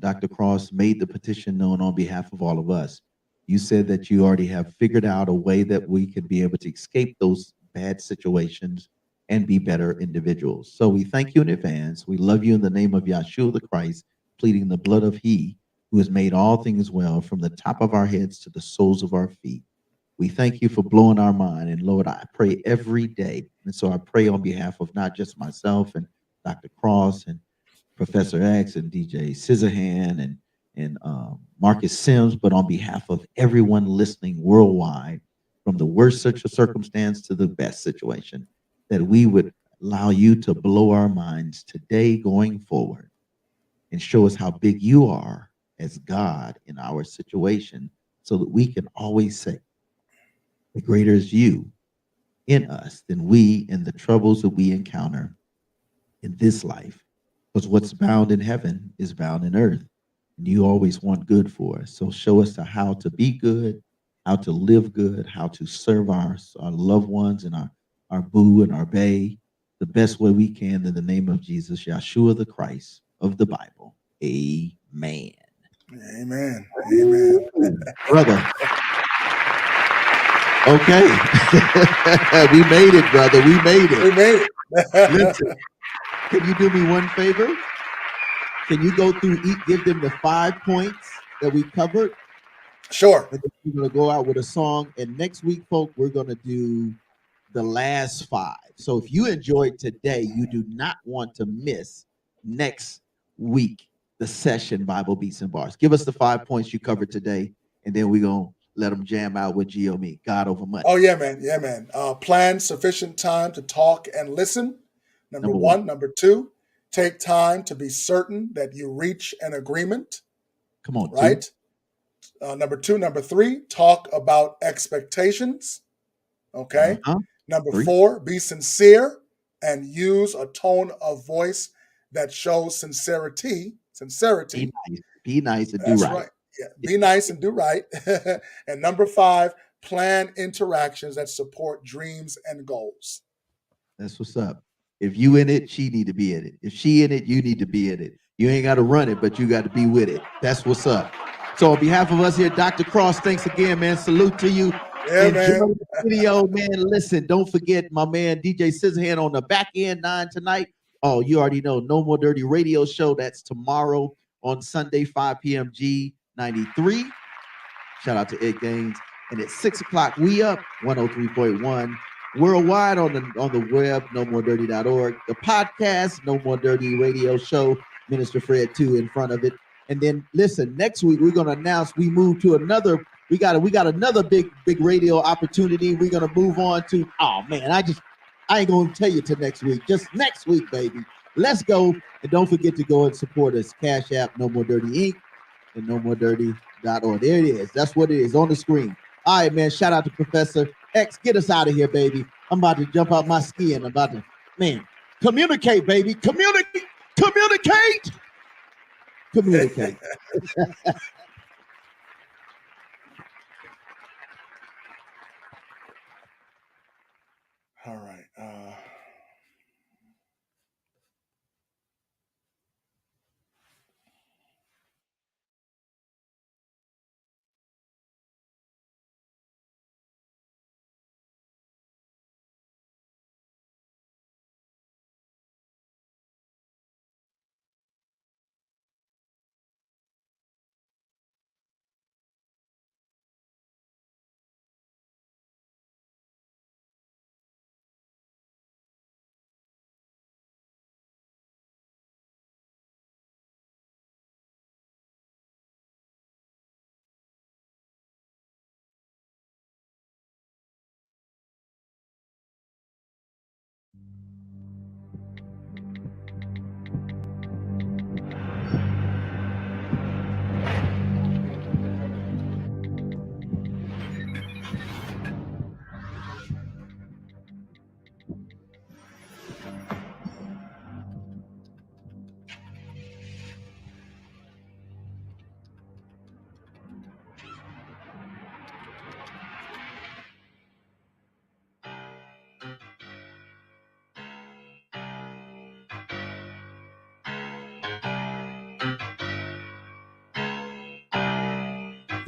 Dr. Cross made the petition known on behalf of all of us. You said that you already have figured out a way that we can be able to escape those bad situations and be better individuals. So we thank you in advance. We love you in the name of Yahshua the Christ, pleading the blood of he who has made all things well, from the top of our heads to the soles of our feet. We thank you for blowing our mind. And Lord, I pray every day. And so I pray on behalf of not just myself and Dr. Cross and Professor X and DJ Scissorhand and Marcus Sims, but on behalf of everyone listening worldwide, from the worst circumstance to the best situation, that we would allow you to blow our minds today going forward and show us how big you are as God in our situation, so that we can always say, the greater is you in us than we in the troubles that we encounter in this life. Because what's bound in heaven is bound in earth. And you always want good for us. So show us how to be good, how to live good, how to serve our loved ones and our boo and our bae the best way we can, in the name of Jesus, Yahshua the Christ of the Bible. Amen. Amen. Amen. Brother. Okay. We made it, brother. We made it. We made it. Listen, can you do me one favor? Can you go through, give them the 5 points that we covered? Sure. And then we're going to go out with a song. And next week, folks, we're going to do the last 5. So if you enjoyed today, you do not want to miss next week, the session Bible Beats and Bars. Give us the 5 points you covered today, and then we're going to let them jam out with GOME, God Over Money. Oh, yeah, man. Yeah, man. Plan sufficient time to talk and listen. Number one. Number two, take time to be certain that you reach an agreement. Come on, right? Number two. Number three, talk about expectations. Okay. Number four, be sincere and use a tone of voice that shows sincerity. Be nice and do right. Yeah. Be nice and do right. And number five, plan interactions that support dreams and goals. That's what's up. If you in it, she need to be in it. If she in it, you need to be in it. You ain't got to run it, but you got to be with it. That's what's up. So on behalf of us here, Dr. Cross, thanks again, man. Salute to you. Yeah, man. Enjoy the video, man. Listen, don't forget my man DJ Scissorhand on the back end 9 tonight. Oh, you already know, No More Dirty Radio Show. That's tomorrow on Sunday, 5 p.m. G93. Shout out to Ed Gaines. And at 6 o'clock, we up 103.1 worldwide on the web, nomoredirty.org. The podcast, No More Dirty Radio Show, Minister Fred 2 in front of it. And then listen, next week we're gonna announce we move to another. We got another big radio opportunity. We're gonna move on to. Oh man, I ain't gonna tell you till next week. Just next week, baby. Let's go. And don't forget to go and support us. Cash App, No More Dirty Inc. and nomoredirty.org. There it is. That's what it is on the screen. All right, man. Shout out to Professor X. Get us out of here, baby. I'm about to jump out my skin. I'm about to, man, communicate, baby. Communicate. All right.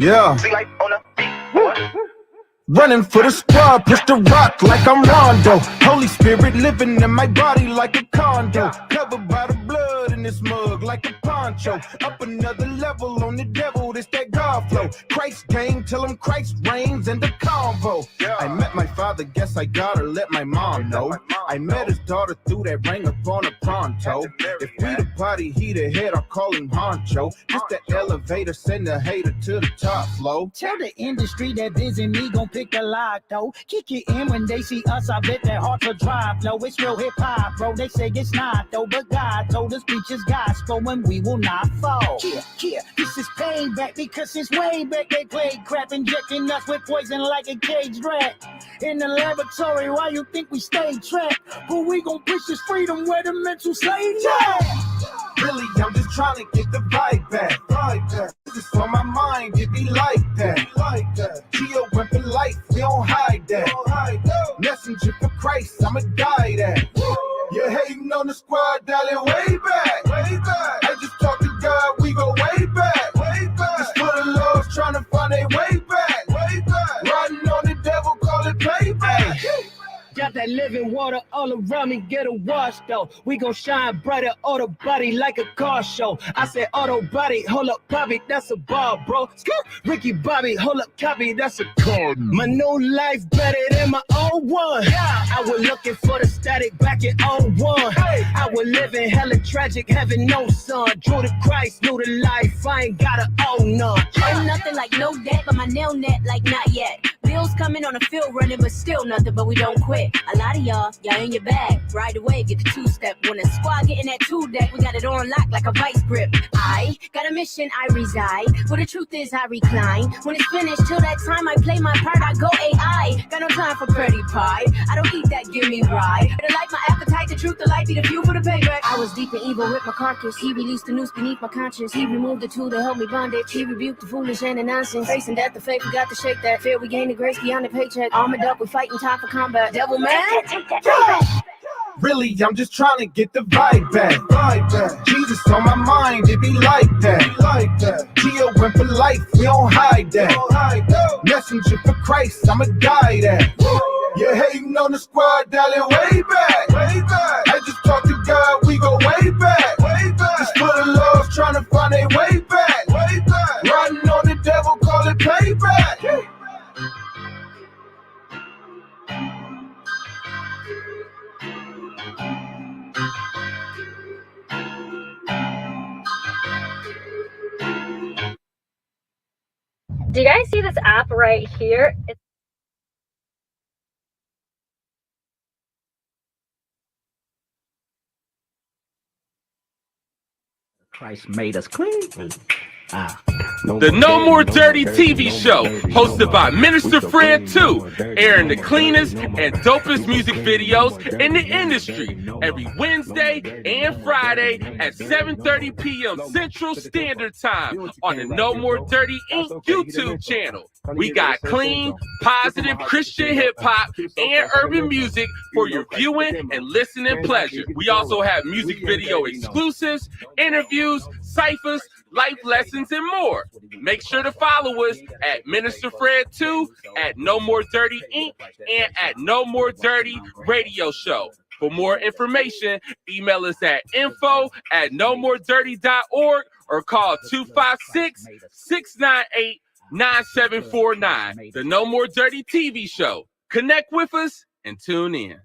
Yeah. Running for the squad, push the rock like I'm Rondo. Holy Spirit living in my body like a condo. Covered by the blood in this mug like a poncho. Up another level on the devil, this that God flow. Christ came, tell him Christ reigns in the convo. I met my father, guess I gotta let my mom know. I met his daughter through that ring upon a pronto. If we the party, he the head, I'll call him honcho. Just the elevator, send the hater to the top flow. Tell the industry that busy me gon' pick a lock though. Kick it in when they see us, I bet their hearts will drop low. It's real hip hop, bro. They say it's not though, but God told us preach is gospel and we will not fall. Yeah, this is payback because since way back they played crap, injecting us with poison like a caged rat. In the laboratory, why you think we stay trapped? But we gon' push this freedom where the mental slaves at. Really, I'm just trying to get the vibe back. This is on my mind, it be like that. Geo weapon life, we don't hide that. Messenger for Christ, I'ma die that. You're hating on the squad, dialing way back. I just talk to God, we go way back. This for the Lord's trying to find a way back. Riding on the devil, call it payback. Got that that living water all around me, get a wash though. We gon' shine brighter, auto body like a car show. I said auto body, hold up, Bobby, that's a bar, bro. Ricky Bobby, hold up, copy, that's a car. My new life better than my old one. I was looking for the static back in 01. I was living hella tragic, having no son. Drew to Christ, knew the life, I ain't gotta own none. Ain't nothing like no debt, but my nail net like not yet. Bills coming on the field running, but still nothing, but we don't quit. A lot of y'all in your bag. Right away, get the two-step. When the squad getting that two-deck, we got it on lock like a vice grip. I got a mission, I reside. But the truth is, I recline. When it's finished, till that time I play my part, I go AI. Got no time for pretty pie. I don't eat that, give me rye. The light, my appetite, the truth, the light be the fuel for the payback. I was deep in evil with my carcass. He released the noose beneath my conscience. He removed the tool to help me bondage. He rebuked the foolish and the nonsense. Facing death, the faith, we got to shake that. Fear, we gain the grace beyond the paycheck. Armored up, we fighting time for combat. Devil man, Really, I'm just trying to get the vibe back. Jesus on my mind, it be like that. Geo went for life, we don't hide that. Messenger for Christ, I'm a guy that. You're hating on the squad, dialing way back. I just talked to God, we go way back. Just for the love, trying to find a way back. Riding on the devil, call it payback. Do you guys see this app right here? Christ made us clean. The No More Dirty TV show, hosted by Minister Fred 2, airing the cleanest and dopest music videos in the industry every Wednesday and Friday at 7:30 p.m. Central Standard Time on the No More Dirty Inc. YouTube channel. We got clean, positive Christian hip-hop and urban music for your viewing and listening pleasure. We also have music video exclusives, interviews, ciphers, life lessons, and more. Make sure to follow us at Minister Fred 2, at No More Dirty Inc., and at No More Dirty Radio Show. For more information, email us at info@nomoredirty.org or call 256-698-9749. The No More Dirty TV show. Connect with us and tune in.